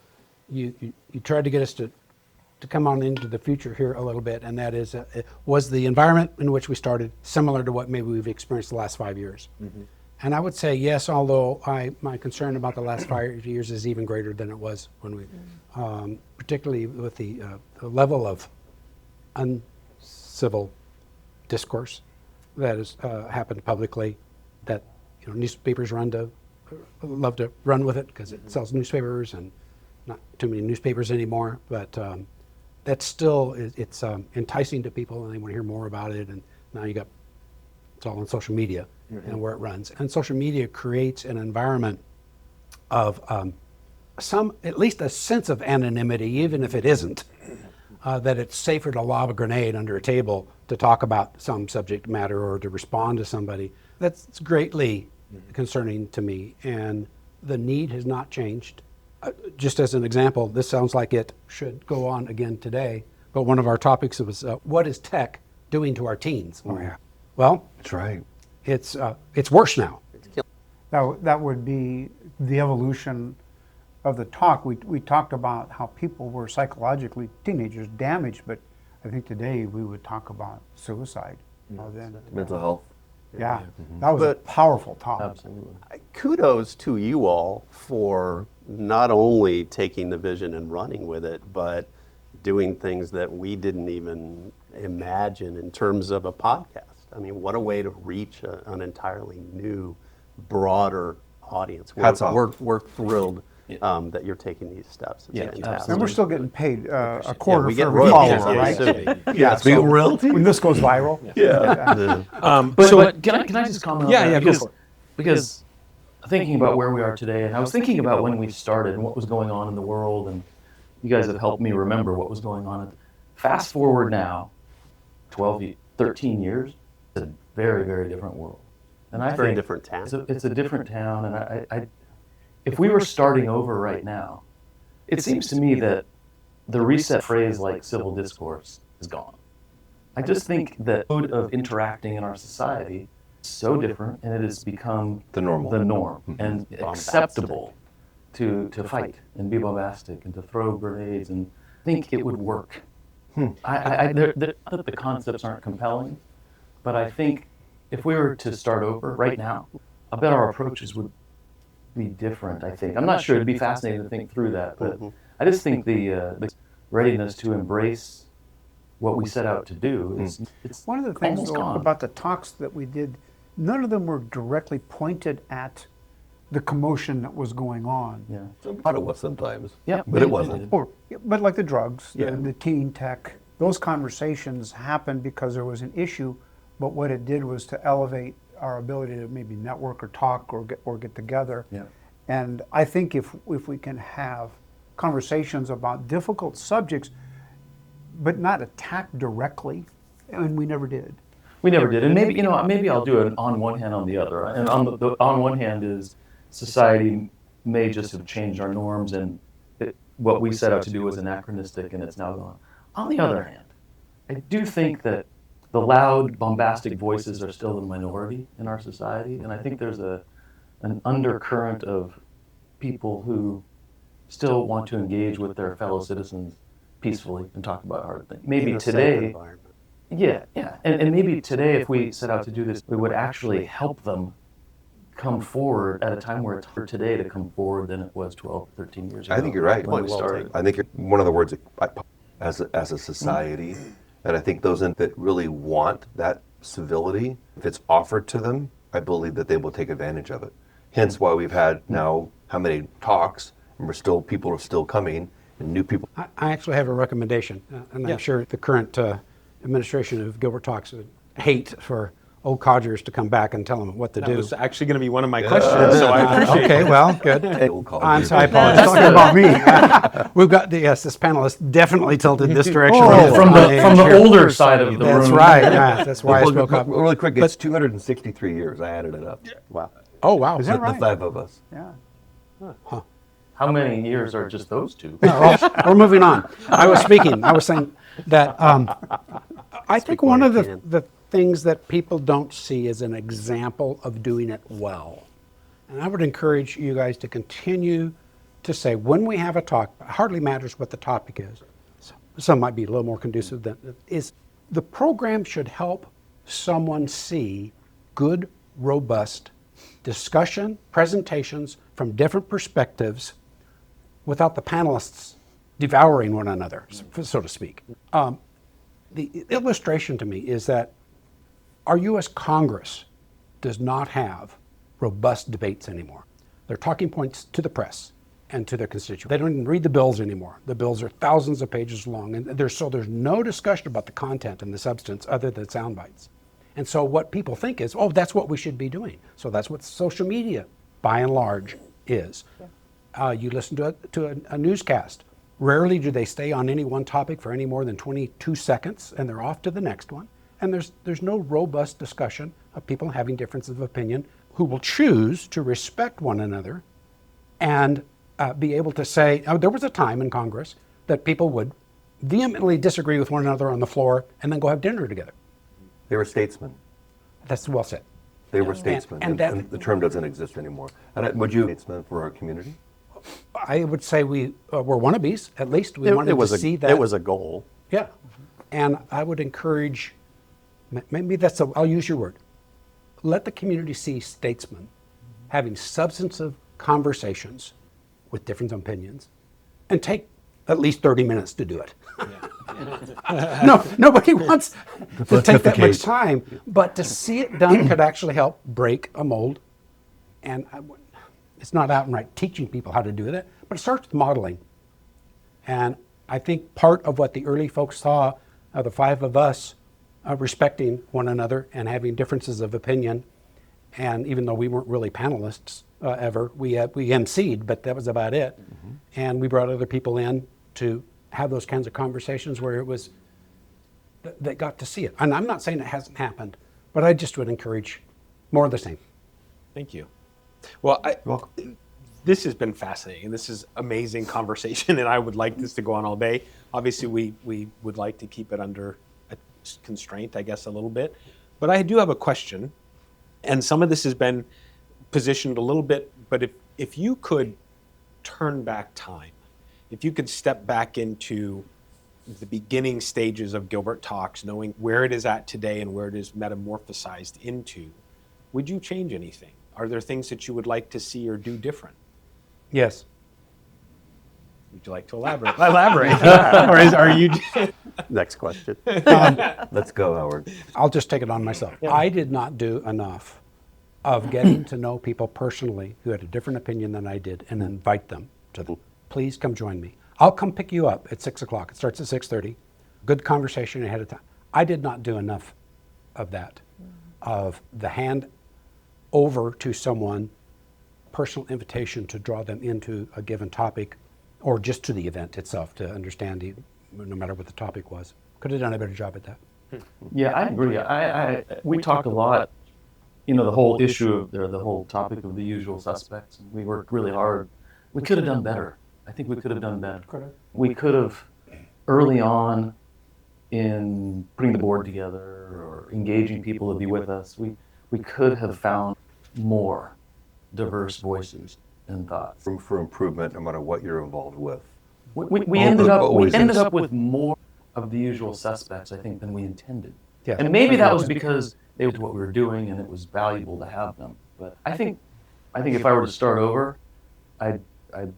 S8: You tried to get us to come on into the future here a little bit, and that is, was the environment in which we started similar to what maybe we've experienced the last 5 years? And I would say yes, although my concern about the last 5 years is even greater than it was when we, particularly with the level of uncivil discourse that has happened publicly, that newspapers love to run with it because it sells newspapers, and not too many newspapers anymore, but that's still, it's enticing to people and they want to hear more about it. And now it's all on social media and where it runs. And social media creates an environment of at least a sense of anonymity, even if it isn't, that it's safer to lob a grenade under a table to talk about some subject matter or to respond to somebody. That's greatly concerning to me, and the need has not changed. Just as an example, this sounds like it should go on again today, but one of our topics was, what is tech doing to our teens? Well,
S3: That's right.
S8: it's worse now.
S6: That would be the evolution of the talk. We talked about how people were psychologically, teenagers, damaged, but I think today we would talk about suicide.
S3: Mental health.
S6: Yeah, that was a powerful talk.
S7: Absolutely.
S5: Kudos to you all for not only taking the vision and running with it, but doing things that we didn't even imagine in terms of a podcast. I mean, what a way to reach an entirely new, broader audience.
S3: Hats off.
S5: We're thrilled that you're taking these steps. It's fantastic.
S7: absolutely.
S6: And we're still getting paid a quarter
S5: we get
S6: for every
S5: royalties,
S6: follower, right?
S3: Yeah,
S6: so
S3: so royalty.
S6: when this goes viral.
S7: But can I just comment on that?
S8: Yeah, go for it.
S7: Because thinking about where we are today, and I was thinking about when we started and what was going on in the world, and you guys have helped me remember what was going on. Fast forward now, 13 years, it's a very, very different world. And I
S5: Very
S7: think
S5: different town.
S7: it's a different town, and I if we were starting over right now, it seems to me that the reset phrase like civil discourse is gone. I just think that the mode of interacting in our society is so different, and it has become
S3: The normal.
S7: and acceptable to fight and be bombastic and to throw grenades and think it would work. Not that the concepts aren't compelling, but I think if we were to start over right now, I bet our approaches would be different, I think. I'm not sure. It'd be fascinating to think through that, but I just think the readiness to embrace what we set out to do is it's
S6: One of the things
S7: almost
S6: though,
S7: gone.
S6: about the talks that we did, none of them were directly pointed at the commotion that was going on.
S7: Yeah.
S3: I thought it was sometimes.
S7: Yeah.
S3: But it wasn't.
S6: But like the drugs,
S3: Yeah.
S6: the teen tech, those conversations happened because there was an issue, but what it did was to elevate our ability to maybe network or talk or get together.
S7: Yeah.
S6: And I think if we can have conversations about difficult subjects, but not attack directly, and we never did.
S7: We never did, and maybe I'll do it on one hand, on the other. And on one hand is society may just have changed our norms, and what we set out to do was anachronistic, and it's now gone. On the other hand, I do think that the loud, bombastic voices are still the minority in our society, and I think there's an undercurrent of people who still want to engage with their fellow citizens peacefully and talk about hard things. Maybe
S5: In a safe
S7: today,
S5: environment.
S7: and maybe today, if we set out to do this, we would actually help them come forward at a time where it's harder today to come forward than it was 12, 13 years ago.
S3: I think you're right.
S7: When we started.
S3: I think you're one of the words as a society, and I think those that really want that civility, if it's offered to them, I believe that they will take advantage of it. Hence why we've had now how many talks, and people are still coming, and new people.
S8: I actually have a recommendation, and I'm sure the current administration of Gilbert Talks would hate for old codgers to come back and tell them what to
S2: That
S8: do.
S2: was actually going to be one of my questions, so I appreciate
S8: Okay,
S2: it.
S8: well, good.
S3: We'll call
S8: I'm
S3: you.
S8: sorry, I apologize.
S6: Talking about me.
S8: We've got this panel is definitely tilted this direction.
S7: from the older side of the room.
S8: That's right. Yeah, that's why I spoke up.
S3: Really quick, it's 263 years. I added it up.
S5: Wow.
S8: Oh, wow.
S6: Is that
S3: The
S6: right?
S3: five of us.
S6: Yeah.
S7: How many years are just those two?
S8: No, we're moving on. I was saying that I think one of the things that people don't see is an example of doing it well. And I would encourage you guys to continue to say, when we have a talk, it hardly matters what the topic is. Some might be a little more conducive than is. The program should help someone see good, robust discussion, presentations from different perspectives without the panelists devouring one another, so to speak. The illustration to me is that our U.S. Congress does not have robust debates anymore. They're talking points to the press and to their constituents. They don't even read the bills anymore. The bills are thousands of pages long, and there's no discussion about the content and the substance other than sound bites. And so what people think is, oh, that's what we should be doing. So that's what social media, by and large, is. Yeah. You listen to a newscast. Rarely do they stay on any one topic for any more than 22 seconds, and they're off to the next one. And there's no robust discussion of people having differences of opinion who will choose to respect one another and be able to say, oh, there was a time in Congress that people would vehemently disagree with one another on the floor and then go have dinner together.
S3: They were statesmen.
S8: That's well said.
S3: They were statesmen,
S8: and
S3: the term doesn't exist anymore. And would you statesmen for our community?
S8: I would say we were wannabes. At least we wanted to see that.
S5: It was a goal.
S8: Yeah, and I would encourage. Maybe I'll use your word. Let the community see statesmen having substantive conversations with different opinions, and take at least 30 minutes to do it. No, nobody wants to take that much time, but to see it done could actually help break a mold. And it's not outright teaching people how to do that, but it starts with modeling. And I think part of what the early folks saw, the five of us respecting one another and having differences of opinion, and even though we weren't really panelists ever, we emceed, but that was about it. Mm-hmm. And we brought other people in to have those kinds of conversations where it was, they got to see it. And I'm not saying it hasn't happened, but I just would encourage more of the same.
S2: Thank you. Well, this has been fascinating. This is amazing conversation, and I would like this to go on all day. Obviously, we would like to keep it under a constraint, I guess, a little bit. But I do have a question, and some of this has been positioned a little bit, but if you could turn back time, if you could step back into the beginning stages of Gilbert Talks, knowing where it is at today and where it is metamorphosized into, would you change anything? Are there things that you would like to see or do different?
S8: Yes.
S2: Would you like to elaborate? Or are you?
S5: Next question.
S3: Let's go, Howard.
S8: I'll just take it on myself. Yeah. I did not do enough of getting to know people personally who had a different opinion than I did and invite them to please come join me. I'll come pick you up at 6 o'clock. It starts at 6:30. Good conversation ahead of time. I did not do enough of that, of the hand over to someone, personal invitation to draw them into a given topic or just to the event itself to understand no matter what the topic was. Could have done a better job at that.
S7: Yeah, I agree. We talked a lot, the whole issue of the whole topic of the usual suspects. We worked really hard. We could have done better. I think we could have done better. We could have, early on in putting the board together or engaging people to be with us, we could have found more diverse voices and thoughts.
S3: Room for improvement no matter what you're involved with.
S7: We ended up with more of the usual suspects, I think, than we intended.
S8: Yeah.
S7: And maybe that was because they were what we were doing and it was valuable to have them. But I think if I were to start over, I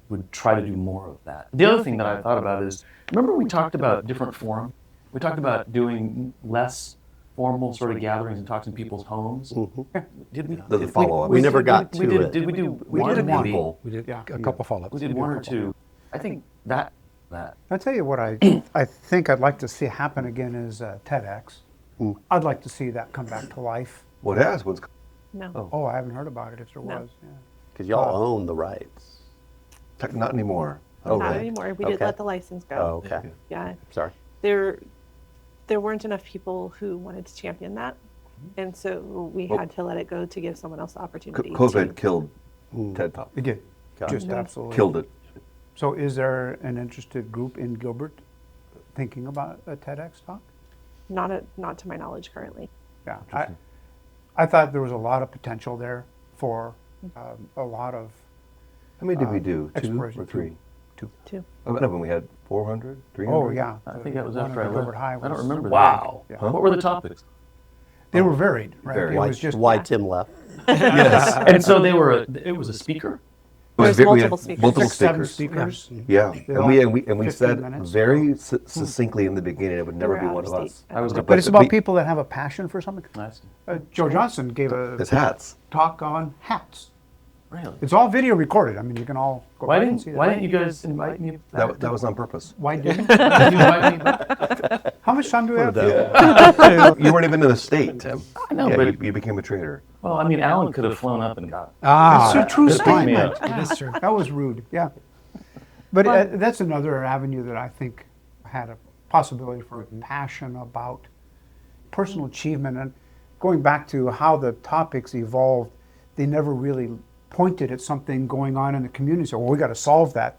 S7: would try to do more of that. The other thing that I thought about is, remember we talked about different forums? We talked about doing less formal sort of gatherings and talks in people's homes.
S8: Mm-hmm.
S7: Did we?
S3: The follow-up.
S5: We never got to it.
S7: Did we do one?
S8: We did a couple follow-ups.
S7: We did one or two. I think that.
S6: I'll tell you what I think I'd like to see happen again is TEDx. I'd like to see that come back to life.
S3: What has? What's
S4: No.
S6: Oh, I haven't heard about it if there
S4: No.
S6: was. Yeah.
S5: Because y'all own the rights.
S3: Not anymore.
S5: Oh,
S4: Not
S5: really?
S4: anymore. We did
S5: Okay.
S4: let the license go.
S5: Oh, okay.
S4: Yeah.
S5: Sorry.
S4: There weren't enough people who wanted to champion that. And so we had to let it go to give someone else the opportunity.
S3: COVID killed TED Talk.
S6: It did.
S5: Got
S6: Just
S5: it.
S6: absolutely.
S3: Killed it.
S6: So is there an interested group in Gilbert thinking about a TEDx talk?
S4: Not to my knowledge currently.
S6: Yeah, I thought there was a lot of potential there for a lot of
S3: How many did we do? 2
S6: exploration.
S3: or 3?
S4: Two.
S3: One of them we had 400, 300?
S6: Oh, yeah.
S7: I think that was
S6: One
S7: after
S6: at
S7: I
S6: Gilbert
S7: left.
S6: High
S7: I
S6: was-
S7: don't remember that.
S5: Wow.
S6: Yeah.
S7: What were the topics?
S6: They were varied, right?
S3: Very.
S6: It was just
S5: Why Tim left?
S3: Yes.
S7: And so it was a speaker.
S3: It was
S4: There's
S3: we had
S4: multiple speakers.
S3: Multiple
S6: 6-7
S3: speakers.
S6: speakers.
S3: Yeah,
S6: They
S3: and
S6: all
S3: we
S6: 15
S3: said
S6: minutes.
S3: very succinctly in the beginning it would never
S4: They
S3: be
S4: were
S3: one of
S4: out of
S3: us.
S4: state.
S7: I was
S6: But it's about
S3: we-
S6: people that have a passion for something.
S7: Nice.
S6: Joe Johnson gave a
S3: It's hats.
S6: talk on hats.
S7: Really?
S6: It's all video recorded. I mean, you can all go
S7: Why
S6: back and see
S7: didn't
S6: that.
S7: Why didn't you guys invite me?
S3: That was on purpose.
S6: Why didn't?
S7: Did you invite me back?
S6: How much time do we have?
S3: You weren't even in the state, Tim.
S7: I know,
S3: Yeah,
S7: but
S3: you became a traitor.
S7: well, I mean, Alan could have flown up and got.
S8: Ah,
S6: It's a true
S7: Just pick me
S6: statement.
S7: up.
S8: it is true.
S6: That was rude, yeah. But that's another avenue that I think had a possibility for a passion about personal achievement. And going back to how the topics evolved, they never really pointed at something going on in the community. So, well, we got to solve that.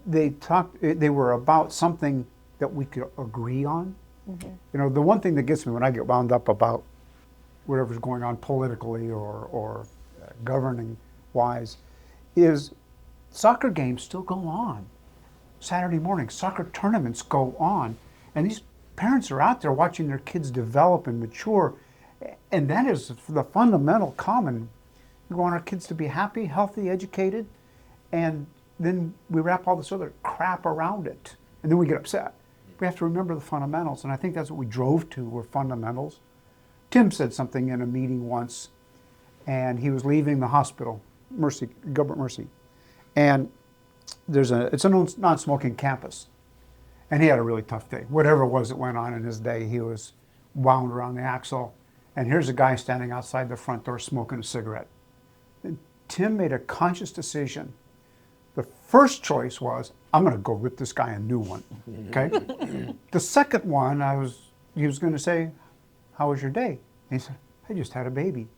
S6: They were about something that we could agree on. You know, the one thing that gets me when I get wound up about whatever's going on politically or governing wise is soccer games still go on. Saturday morning, soccer tournaments go on. And these parents are out there watching their kids develop and mature. And that is the fundamental common. We want our kids to be happy, healthy, educated. And then we wrap all this other crap around it. And then we get upset. We have to remember the fundamentals. And I think that's what we drove to, were fundamentals. Tim said something in a meeting once, and he was leaving the hospital, Gilbert Mercy. And it's a non-smoking campus. And he had a really tough day. Whatever it was that went on in his day, he was wound around the axle. And here's a guy standing outside the front door smoking a cigarette. And Tim made a conscious decision. The first choice was, I'm going to go rip this guy a new one. Okay? The second one, he was going to say, how was your day? And he said, I just had a baby.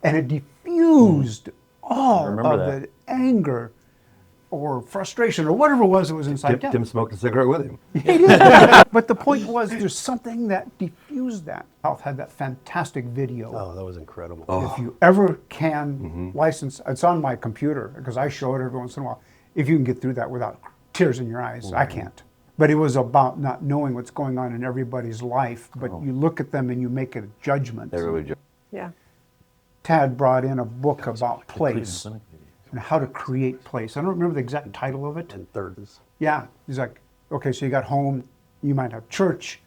S6: And it diffused all of
S7: remember
S6: the anger or frustration or whatever it was that was inside
S3: Tim smoked a cigarette with him.
S6: But the point was, there's something that diffused that. Health had that fantastic video.
S5: Oh, that was incredible.
S6: If you ever can license, it's on my computer because I show it every once in a while. If you can get through that without tears in your eyes, I can't. But it was about not knowing what's going on in everybody's life, but you look at them and you make a judgment.
S3: Everybody
S4: Yeah.
S6: Tad brought in a book about place
S7: Clinic.
S6: and how to create place. I don't remember the exact title of it.
S5: And thirds.
S6: Yeah, he's like, okay, so you got home, you might have church.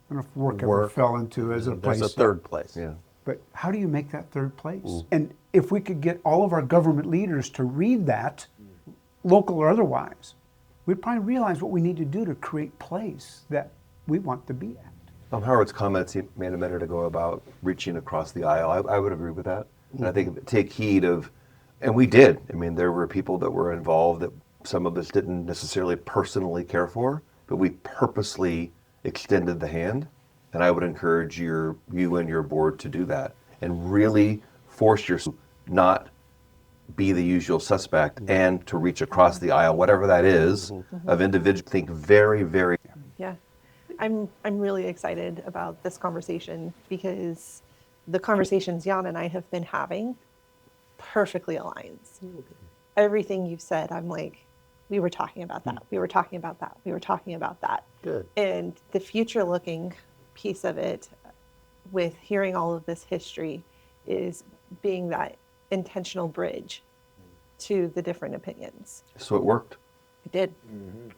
S6: I don't know if work ever
S5: Work.
S6: fell into as a place.
S5: There's a third place.
S3: Yeah.
S6: But how do you make that third place? And if we could get all of our government leaders to read that, local or otherwise, we'd probably realize what we need to do to create place that we want to be at.
S3: Howard's comments he made a minute ago about reaching across the aisle, I would agree with that. And I think take heed of, and we did. I mean, there were people that were involved that some of us didn't necessarily personally care for, but we purposely extended the hand. And I would encourage you and your board to do that and really force yourself not be the usual suspect and to reach across the aisle, whatever that is, of individual. Think very, very.
S4: Yeah. I'm really excited about this conversation because the conversations Jan and I have been having perfectly aligns. Everything you've said, I'm like, we were talking about that. We were talking about that. We were talking about that.
S5: Good.
S4: And the future looking piece of it with hearing all of this history is being that intentional bridge to the different opinions.
S3: So it worked.
S4: It did.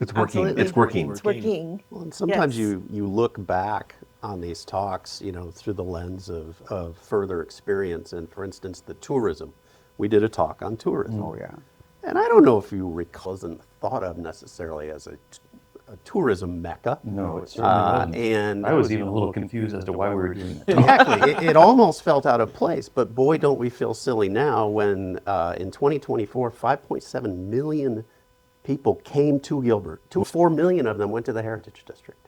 S3: It's working.
S4: Absolutely.
S3: It's working.
S4: It's working.
S5: Well, and sometimes
S4: Yes.
S5: you look back on these talks, through the lens of further experience. And for instance, the tourism. We did a talk on tourism.
S6: Oh, yeah.
S5: And I don't know if you recall, wasn't thought of necessarily as a tourism mecca.
S7: No, it certainly wasn't.
S5: And
S7: I was even a little confused as to why we were doing it.
S5: exactly, it almost felt out of place. But boy, don't we feel silly now when in 2024, 5.7 million people came to Gilbert. 4 million of them went to the Heritage District.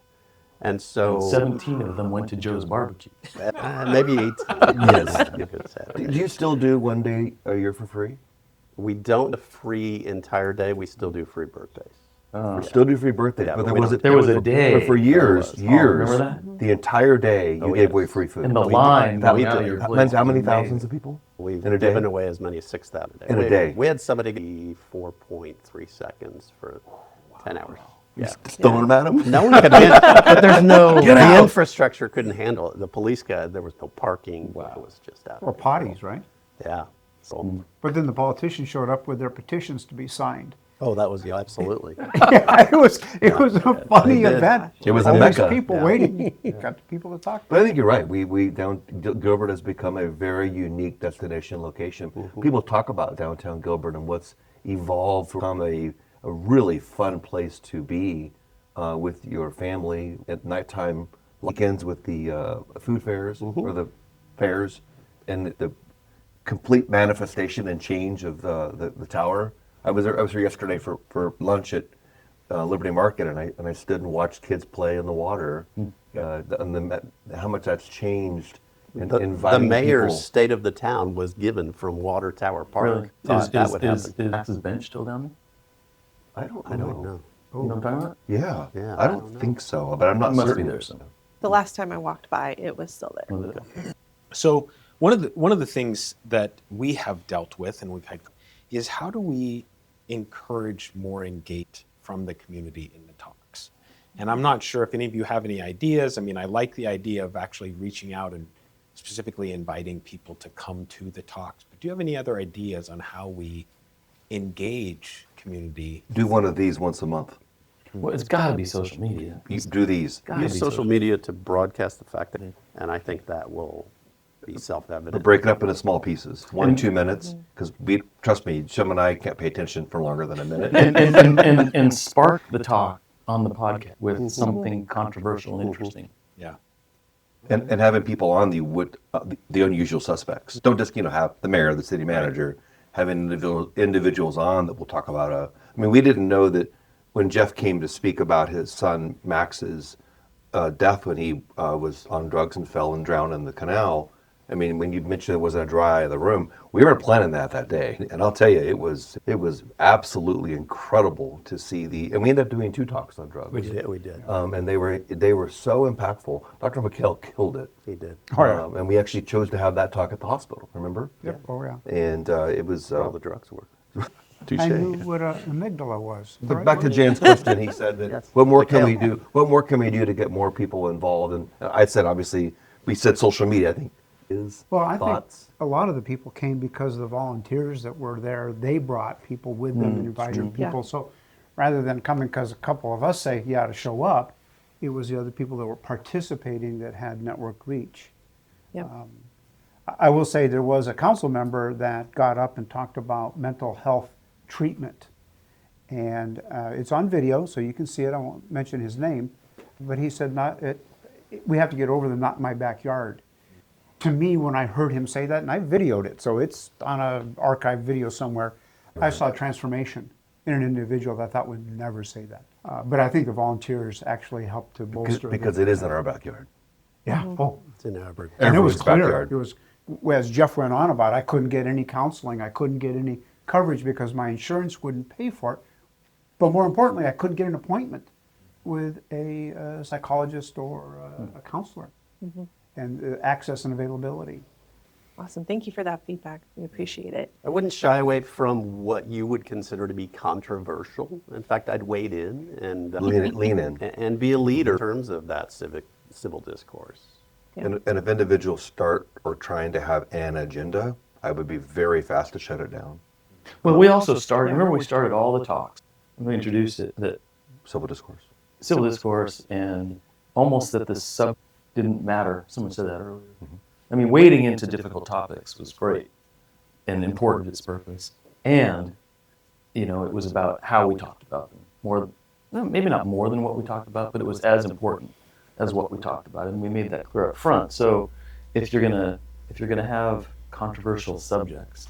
S5: And so
S7: 17 of them went to Joe's Barbecue.
S5: maybe 8. Yes, you could say.
S3: Do you still do one day a year for free?
S5: We don't do free entire day. We still do free birthdays.
S3: We still do free birthdays,
S5: Yeah,
S3: but
S5: but we don't-
S7: there was a day.
S3: But for years,
S7: remember that?
S3: the entire day you
S5: Oh,
S3: gave
S5: yes.
S3: away free food.
S7: And the
S3: We
S7: line
S3: did.
S7: going out of your place
S3: How many
S7: was
S3: thousands
S7: amazing.
S3: of people?
S5: We've
S3: In a day?
S5: given away as many as 6,000 a day.
S3: In a day?
S5: We had somebody give 4.3 seconds for 10 hours. Yeah.
S3: Throwing them at them?
S5: No one could handle it. But there's no,
S3: Get
S5: the
S3: out.
S5: infrastructure couldn't handle it. The police guy, there was no parking. Wow. It was just out.
S6: Or potties, right?
S5: Yeah. So,
S6: But then the politicians showed up with their petitions to be signed.
S5: oh, that was, yeah, absolutely.
S6: Yeah, it was a funny
S5: did.
S6: event.
S3: It was a
S6: All these
S3: mecca.
S6: people waiting. Got people to talk to.
S3: But I think you're right. Gilbert has become a very unique destination location. People talk about downtown Gilbert and what's evolved from a really fun place to be with your family at nighttime, weekends with the food fairs or the fairs, and the complete manifestation and change of the tower. I was here yesterday for lunch at Liberty Market, and I stood and watched kids play in the water, and how much that's changed. And
S5: The
S3: inviting
S5: mayor's
S3: people.
S5: state of the town was given from Water Tower Park.
S7: Really?
S5: Thought that would happen.
S7: Is Max's bench still down there?
S3: I don't
S5: I don't know.
S7: You know what I'm talking about?
S3: Yeah,
S5: Yeah,
S3: I
S5: I
S3: don't
S5: don't know.
S3: think so, but I'm not
S7: It must
S3: certain.
S7: be there somewhere.
S4: The last time I walked by, it was still there.
S7: Was it?
S2: So one of the things that we have dealt with and we've had is how do we encourage more engagement from the community in the talks? And I'm not sure if any of you have any ideas. I mean, I like the idea of actually reaching out and specifically inviting people to come to the talks. But do you have any other ideas on how we engage community?
S3: Do one of these once a month.
S7: Well, it's got to be social media.
S3: You do these.
S7: Gotta
S5: Use
S7: be
S5: social media to broadcast the fact that, and I think that will be self-evident.
S3: But break it up into small pieces, 1 2 minutes, because trust me, Jim and I can't pay attention for longer than a minute.
S7: And spark the talk on the podcast with something controversial and interesting.
S2: Yeah.
S3: And having people on the unusual suspects. Don't just have the mayor, the city manager, having individuals on that will talk about I mean, we didn't know that when Jeff came to speak about his son Max's death when he was on drugs and fell and drowned in the canal. I mean, when you mentioned it wasn't a dry eye of the room, we weren't planning that day. And I'll tell you, it was absolutely incredible to see and we ended up doing 2 talks on drugs.
S5: We did.
S3: And they were so impactful. Dr. McHale killed it.
S5: He did.
S6: Oh, yeah.
S3: And we actually chose to have that talk at the hospital, remember?
S6: Yep. Oh, yeah.
S3: And it was...
S5: Where all the drugs were.
S3: touche.
S6: I knew what an amygdala was.
S3: But back to Jan's question, he said that
S5: Yes.
S3: what more can we do? What more can we do to get more people involved? And I said, obviously, we said social media, I think, is
S6: Well, I
S3: thoughts.
S6: think a lot of the people came because of the volunteers that were there. They brought people with them and invited people. So rather than coming because a couple of us say, yeah, to show up, it was the other people that were participating that had network reach.
S4: Yep.
S6: I will say there was a council member that got up and talked about mental health treatment. And it's on video, so you can see it. I won't mention his name. But he said, we have to get over the not in my backyard. To me, when I heard him say that, and I videoed it, so it's on an archived video somewhere, I saw a transformation in an individual that I thought would never say that. But I think the volunteers actually helped to bolster
S3: Because it is in our backyard.
S6: Yeah. Oh,
S5: It's in Auburn.
S6: and it was
S3: Everyone's
S6: clear.
S3: backyard.
S6: It was, as Jeff went on about, I couldn't get any counseling. I couldn't get any coverage because my insurance wouldn't pay for it. But more importantly, I couldn't get an appointment with a psychologist or a counselor. And access and availability.
S4: Awesome. Thank you for that feedback. We appreciate it.
S5: I wouldn't shy away from what you would consider to be controversial. In fact, I'd wade in and
S3: Lean in.
S5: and be a leader in terms of that civil discourse.
S4: Yeah.
S3: And if individuals start or trying to have an agenda, I would be very fast to shut it down.
S7: Well, we also started, remember we started all the talks. We introduced it, that
S3: Civil discourse.
S7: civil discourse and almost that the sub didn't matter. Someone said that earlier. I mean, wading into difficult topics was great and important to its purpose. And, it was about how we talked about them. Maybe not more than what we talked about, but it was as important as what we talked about. And we made that clear up front. So if you're gonna have controversial subjects,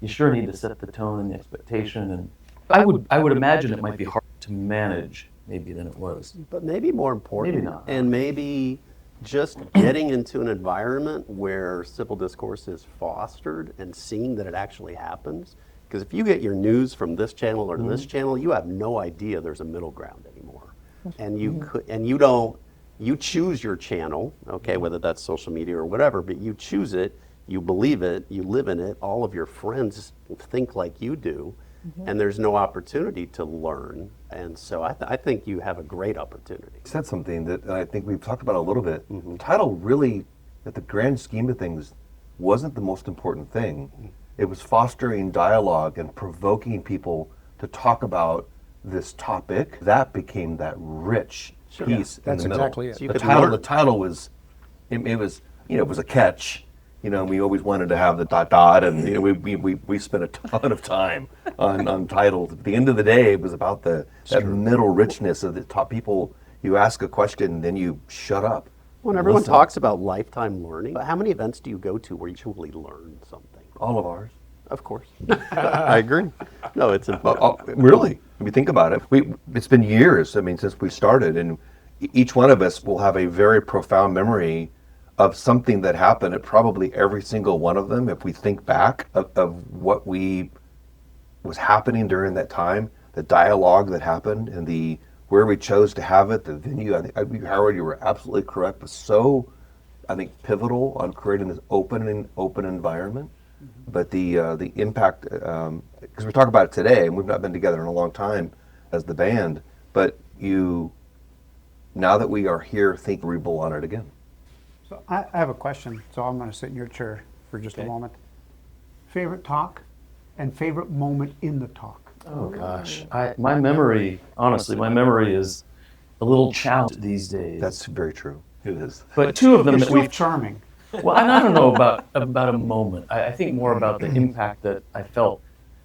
S7: you sure need to set the tone and the expectation. And I would imagine it might be harder to manage maybe than it was.
S5: But maybe more important,
S7: Maybe not.
S5: and maybe just getting into an environment where civil discourse is fostered and seeing that it actually happens Because if you get your news from this channel or this channel, you have no idea there's a middle ground anymore. And you choose your channel, okay, whether that's social media or whatever, but you choose it, you believe it, you live in it, all of your friends think like you do, and there's no opportunity to learn. And so I think you have a great opportunity.
S3: You said something that I think we've talked about a little bit. Title really, at the grand scheme of things, wasn't the most important thing. It was fostering dialogue and provoking people to talk about this topic. That became that rich piece in
S8: That's
S3: the middle.
S8: exactly it.
S5: So you
S3: The
S5: could
S3: title,
S5: learn-
S3: the title was, it was, it was a catch. And we always wanted to have the ... and we spent a ton of time on titles. At the end of the day, it was about that middle richness of the top people. You ask a question, then you shut up.
S5: When everyone
S3: Listen.
S5: talks about lifetime learning, how many events do you go to where you truly learn something?
S3: All of ours.
S5: Of course. I agree. No, it's important.
S3: Really, if you think about it, it's been years. Since we started, and each one of us will have a very profound memory of something that happened at probably every single one of them. If we think back of what was happening during that time, the dialogue that happened, and where we chose to have it, the venue. I think Howard, you were absolutely correct. Was so, I think, pivotal on creating this open environment. But the impact, because we talk about it today, and we've not been together in a long time as the band, but now that we are here, think Rebel on it again.
S6: So I have a question, so I'm going to sit in your chair for just a moment. Favorite talk and favorite moment in the talk?
S7: Oh gosh, my memory is a little challenged these days.
S3: That's very true. It is.
S7: But two of them
S6: You're
S7: that
S6: still
S7: we've
S6: charming.
S7: Well, I don't know about a moment. I think more about the impact that I felt.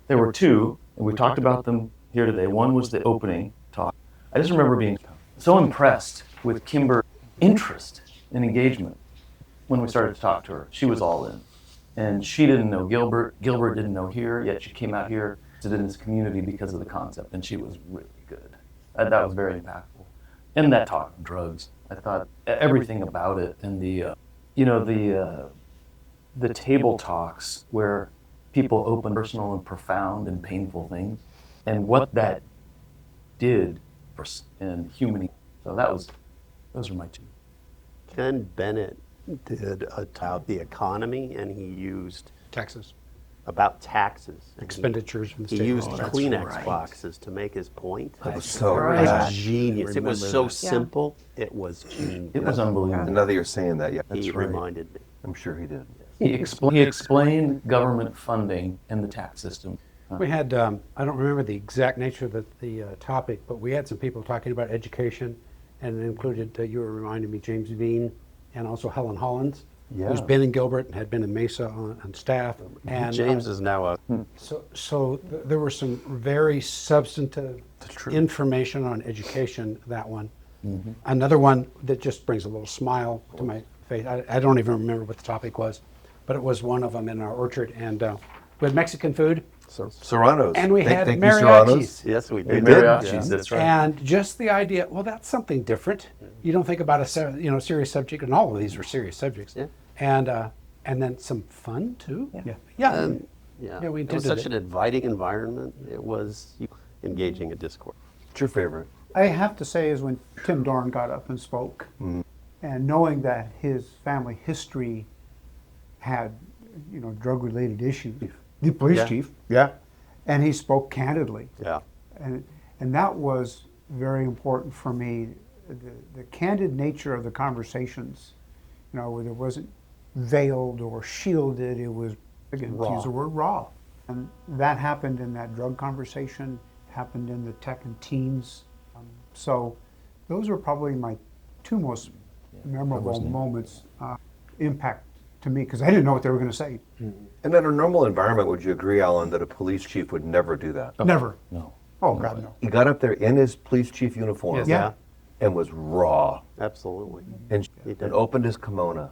S7: There were two, and we talked about them here today. One was the opening talk. I just remember being so impressed with Kimber's interest and engagement when we started to talk to her. She was all in. And she didn't know Gilbert. Gilbert didn't know here, yet she came out here to this community because of the concept, and she was really good. That was very impactful. And that talk of drugs, I thought everything about it, and the table talks where people open personal and profound and painful things, and what that did in human. So those are my two.
S5: Ken Bennett did about the economy, and he used
S8: Texas.
S5: about taxes.
S8: Expenditures from the
S5: He
S8: state.
S5: used
S8: Oh, that's
S5: Kleenex
S8: right.
S5: boxes to make his point.
S3: That was so
S5: It was
S3: rad.
S5: genius. It was
S8: Remember
S5: so
S8: that.
S5: simple. It was genius.
S7: It was unbelievable.
S3: Now that you're saying that, yeah,
S5: He
S3: that's right.
S5: reminded me.
S3: I'm sure he did.
S7: He explained government funding and the tax system.
S8: We had, I don't remember the exact nature of the topic, but we had some people talking about education, and it included, you were reminding me, James Bean, and also Helen Hollins, who's been in Gilbert and had been in Mesa on staff. And
S5: James is now a
S8: So there were some very substantive information on education, that one. Another one that just brings a little smile to my face. I don't even remember what the topic was, but it was one of them in our orchard. And we had Mexican food,
S3: Serranos.
S8: and we had
S3: thank you,
S8: mariachis.
S3: Serranos.
S5: yes, we
S3: They
S5: did.
S3: did.
S7: Mariachis, that's right.
S8: And just the idea, well, that's something different. You don't think about a serious subject, and all of these were serious subjects.
S5: Yeah.
S8: And then some fun too. Yeah.
S5: Yeah,
S8: we
S5: it was
S8: did
S5: such an inviting environment. It was engaging a discourse.
S3: What's your favorite?
S6: I have to say is when Tim Dorn got up and spoke, and knowing that his family history had, drug-related issues. The police chief. Yeah. And he spoke candidly.
S5: Yeah.
S6: And that was very important for me. The candid nature of the conversations, where it wasn't veiled or shielded. It was, again, to use the word raw. And that happened in that drug conversation, happened in the tech and teens. So those are probably my two most memorable moments, impact to me, because I didn't know what they were going to say.
S3: And in a normal environment, would you agree, Alan, that a police chief would never do that?
S6: Never.
S7: No.
S6: Oh, God, no.
S3: He got up there in his police chief uniform
S6: Yeah.
S3: and was raw
S5: Absolutely.
S3: and opened his kimono.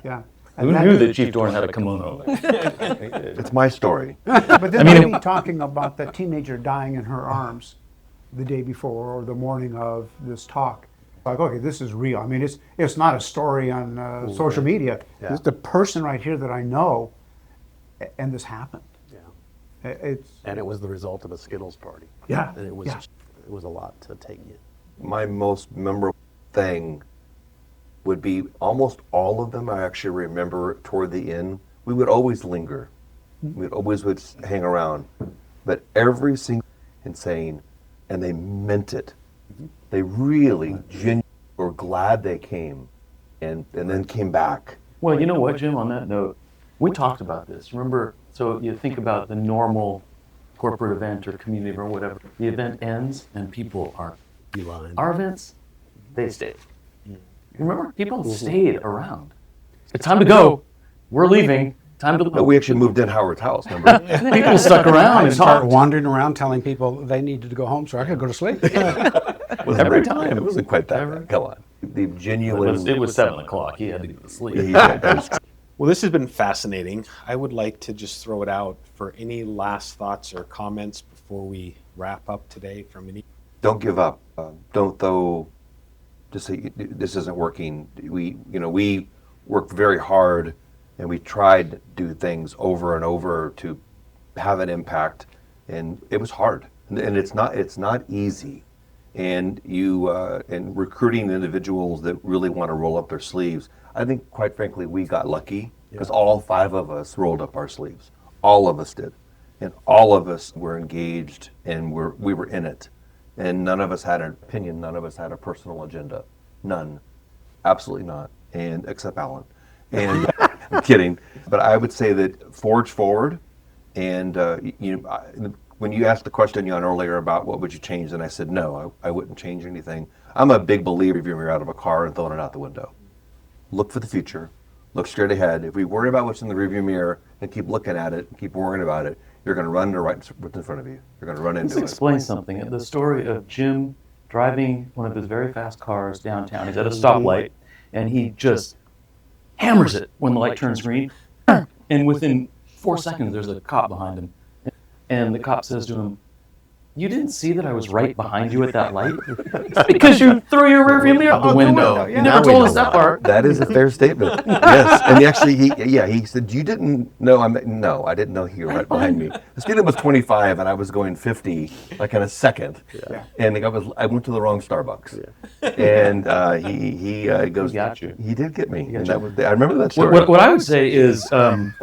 S6: Yeah.
S7: Who
S6: And
S7: knew that Chief Dorn had a kimono?
S3: It's my story.
S6: But then me talking about the teenager dying in her arms the day before or the morning of this talk. Like, okay, this is real. I mean, it's not a story on social media.
S5: Yeah.
S6: It's the person right here that I know, and this happened.
S5: Yeah. And it was the result of a Skittles party.
S6: Yeah,
S5: And it was
S6: yeah.
S5: it was a lot to take in.
S3: My most memorable thing would be almost all of them. I actually remember toward the end, we would always linger. We would hang around, but every single and saying, and they meant it. They really genuinely were glad they came, and then came back.
S7: Well, you know what, Jim, on that note, we talked about this. Remember, so you think about the normal corporate event or community event or whatever. The event ends and people are
S5: Beeline.
S7: Our events, they stayed. Remember, people stayed around. It's time to go. We're leaving. Time to
S3: But we actually moved in Howard's house, remember?
S7: People stuck around
S8: I
S7: and
S8: started
S7: talked.
S8: wandering around telling people they needed to go home so I could go to sleep.
S7: Every time.
S3: It wasn't quite that bad. Come on. The genuine...
S7: It was 7 o'clock. He had to go to sleep.
S2: Well, this has been fascinating. I would like to just throw it out for any last thoughts or comments before we wrap up today from any.
S3: Don't give up. Don't though. Just say this isn't working. We worked very hard, and we tried to do things over and over to have an impact, and it was hard. And it's not easy. And and recruiting individuals that really want to roll up their sleeves. I think, quite frankly, we got lucky because all 5 of us rolled up our sleeves. All of us did, and all of us were engaged, and we were in it. And none of us had an opinion. None of us had a personal agenda. None. Absolutely not. And except Alan. And I'm kidding. But I would say that forge forward. And when you asked the question, Jan, earlier about what would you change, and I said no, I wouldn't change anything. I'm a big believer if you're out of a car and throwing it out the window. Look for the future. Look straight ahead. If we worry about what's in the rearview mirror and keep looking at it and keep worrying about it, you're going to run into what's in front of you. You're going to run into
S7: Let's explain something. The story of Jim driving one of his very fast cars downtown. He's at a stoplight, and he just hammers it when the light turns green. And within 4 seconds, there's a cop behind him. And the cop says to him, "You didn't see that I was right behind you at that light? It's because you threw your rearview mirror out the window. You never told us that part."
S3: That is a fair statement. Yes, and actually, he said, "You didn't know." No, I didn't know you were right behind me. The speed limit was 25, and I was going 50, like in a second. Yeah. And I went to the wrong Starbucks. Yeah. And he goes,
S7: He got you.
S3: He did get me. And I remember that story.
S7: What I would say is, I'm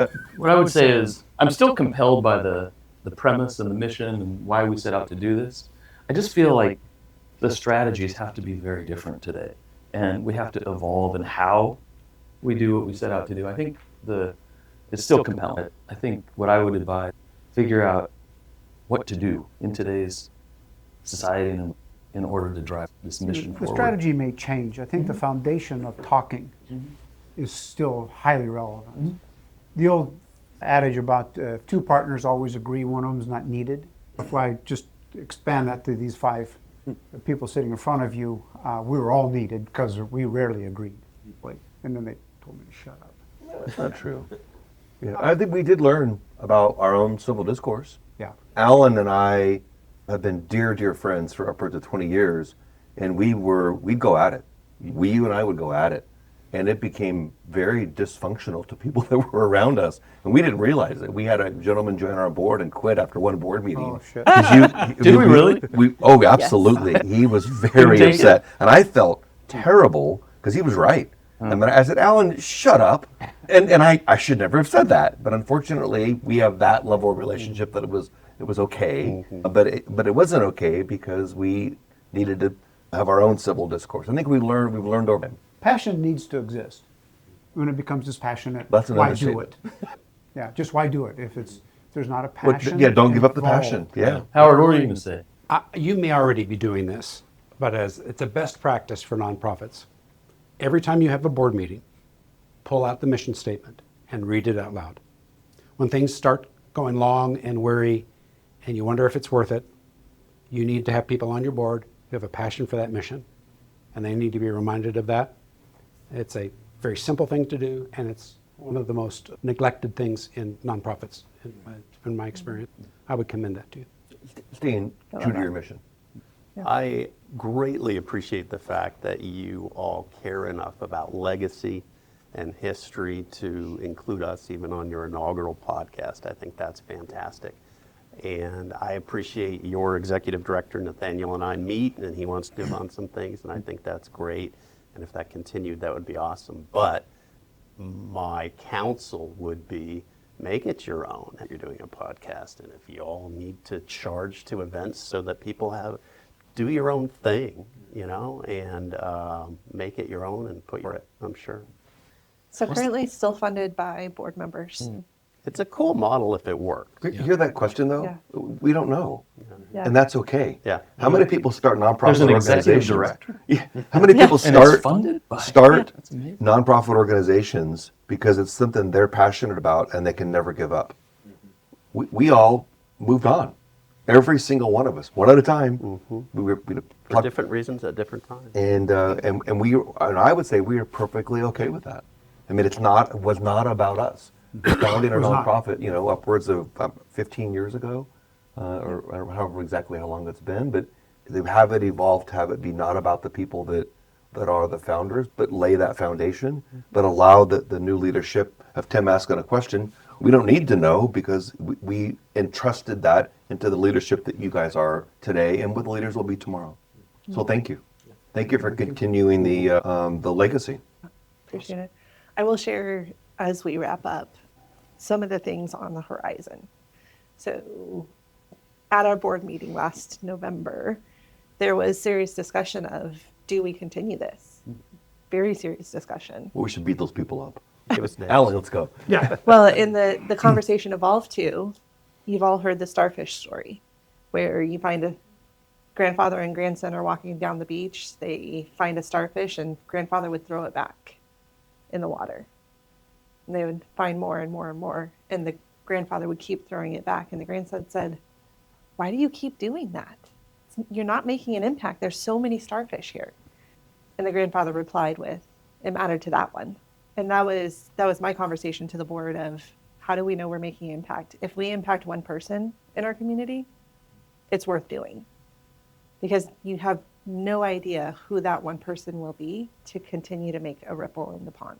S7: still compelled by the premise and the mission and why we set out to do this. I just feel like the strategies have to be very different today, and we have to evolve in how we do what we set out to do. I think it's still compelling. I think what I would advise, figure out what to do in today's society and in order to drive this mission forward.
S6: The strategy may change. I think the foundation of talking is still highly relevant. The old adage about 2 partners always agree, one of them is not needed. If I just expand that to these 5 people sitting in front of you, we were all needed because we rarely agreed. And then they told me to shut up.
S3: That's not true. Yeah, I think we did learn about our own civil discourse.
S6: Yeah.
S3: Alan and I have been dear, dear friends for upwards of 20 years, and we'd go at it. You and I would go at it. And it became very dysfunctional to people that were around us. And we didn't realize it. We had a gentleman join our board and quit after one board meeting.
S6: Oh, shit.
S7: Did we really?
S3: Oh, absolutely. Yes. He was very upset. And I felt terrible because he was right. And I said, "Alan, shut up." And I should never have said that. But unfortunately, we have that level of relationship that it was okay. But it wasn't okay because we needed to have our own civil discourse. I think we've learned over time.
S6: Passion needs to exist. When it becomes dispassionate,
S3: That's an
S6: why do
S3: understatement.
S6: it? Yeah, just why do it? If there's not a
S3: Well,
S6: passion.
S3: don't give up the
S6: involved.
S3: passion. Yeah.
S7: Howard, what are you going to say?
S8: You may already be doing this, but it's a best practice for nonprofits. Every time you have a board meeting, pull out the mission statement and read it out loud. When things start going long and weary and you wonder if it's worth it, you need to have people on your board who have a passion for that mission, and they need to be reminded of that. It's a very simple thing to do, and it's one of the most neglected things in nonprofits, in my experience. I would commend that to you.
S3: Staying true to your mission.
S5: I greatly appreciate the fact that you all care enough about legacy and history to include us even on your inaugural podcast. I think that's fantastic. And I appreciate your executive director, Nathaniel, and I meet, and he wants to move on some things, and I think that's great. And if that continued, that would be awesome. But my counsel would be, make it your own if you're doing a podcast. And if you all need to charge to events so that people do your own thing, and make it your own and put it, I'm sure.
S4: So currently still funded by board members.
S5: It's a cool model if it works.
S3: You hear that question though?
S4: Yeah.
S3: We don't know.
S4: Yeah.
S3: And that's okay.
S5: Yeah.
S3: How many people start nonprofit
S7: There's an executive
S3: organizations?
S7: director.
S3: Yeah. How many people
S7: And it's
S3: start
S7: funded by. That's amazing.
S3: nonprofit organizations because it's something they're passionate about and they can never give up? We all moved on. Every single one of us, one at a time. We
S5: For different reasons at different times.
S3: and I would say we are perfectly okay with that. I mean, it was not about us. Founding a
S6: Was not.
S3: nonprofit, upwards of 15 years ago, or however exactly how long it's been, but they have it evolved to have it be not about the people that are the founders, but lay that foundation, but allow the new leadership. If Tim asking a question, we don't need to know because we entrusted that into the leadership that you guys are today, and what the leaders will be tomorrow. So thank you. Thank you for continuing the legacy.
S4: Appreciate it. I will share as we wrap up some of the things on the horizon. So at our board meeting last November, there was serious discussion of, do we continue this? Very serious discussion.
S3: Well, we should beat those people up.
S5: Give us names.
S3: Alan, let's go.
S6: Yeah.
S4: Well, in the conversation evolved to, you've all heard the starfish story, where you find a grandfather and grandson are walking down the beach, they find a starfish, and grandfather would throw it back in the water. And they would find more and more and more, and the grandfather would keep throwing it back, and the grandson said, why do you keep doing that? You're not making an impact. There's so many starfish here. And the grandfather replied with, it mattered to that one. And that was my conversation to the board of, how do we know we're making impact? If we impact one person in our community, it's worth doing. Because you have no idea who that one person will be to continue to make a ripple in the pond,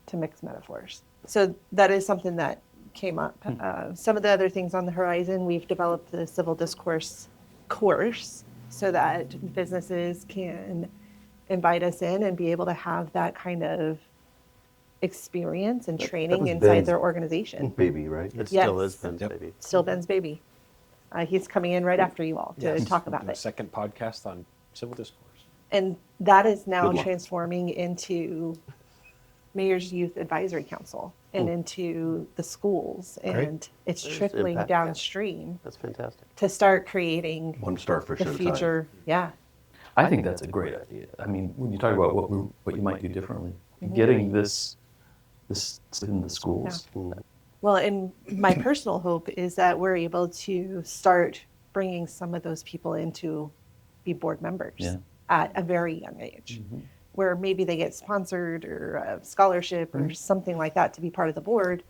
S4: to mix metaphors. So that is something that came up. Some of the other things on the horizon, we've developed the civil discourse course so that businesses can invite us in and be able to have that kind of experience and training
S3: was
S4: inside
S3: Ben's
S4: their organization.
S3: Baby, right?
S5: It
S4: Yes.
S5: still is Ben's baby.
S4: Still Ben's baby. He's coming in right after you all to talk about
S2: The
S4: it.
S2: second podcast on civil discourse.
S4: And that is now
S3: Good luck.
S4: transforming into Mayor's Youth Advisory Council and into the schools. And it's
S5: There's
S4: trickling
S5: impact, yeah.
S4: downstream
S5: That's fantastic.
S4: to start creating
S3: One starfish
S4: the
S3: at a time.
S4: future. Yeah.
S7: I think that's a great idea. I mean, when you talk about what you might do differently, getting this in the schools.
S4: Well, and my personal hope is that we're able to start bringing some of those people in to be board members
S7: Yeah.
S4: at a very young age, where maybe they get sponsored or a scholarship or something like that to be part of the board,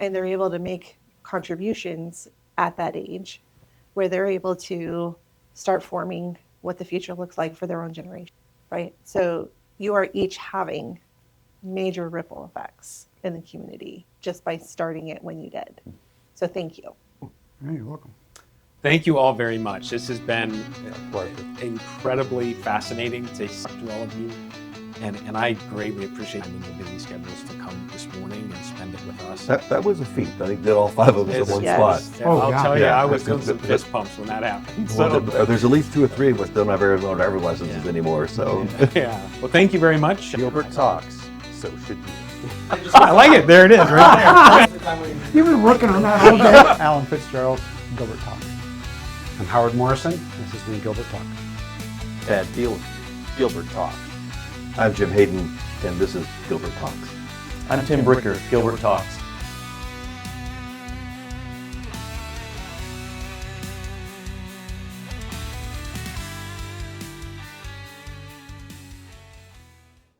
S4: and they're able to make contributions at that age, where they're able to start forming what the future looks like for their own generation, right? So you are each having major ripple effects in the community just by starting it when you did. So thank you.
S6: Yeah, you're welcome.
S2: Thank you all very much. This has been incredibly fascinating to talk to all of you. And I greatly appreciate in your busy schedules to come this morning and spend it with us.
S3: That was a feat. I think did all five of us at one
S4: Yes.
S3: spot.
S2: Yeah,
S6: Oh,
S2: I'll
S6: yeah.
S2: tell you,
S3: Yeah.
S2: I was doing some fist pumps when that happened. So,
S3: There's at least 2 or 3 of us that don't have Arizona driver licenses anymore. So
S2: yeah. Well, thank you very much.
S5: Gilbert talks, so should you.
S2: I like it. There it is, right there.
S6: You've been working on that all day. Alan Fitzgerald, Gilbert Talks.
S8: I'm Howard Morrison. This has been Gilbert Talks.
S5: Bad deal. Gilbert talks.
S3: I'm Jim Hayden, and this is Gilbert Talks.
S7: I'm Tim Bricker, Gilbert Talks.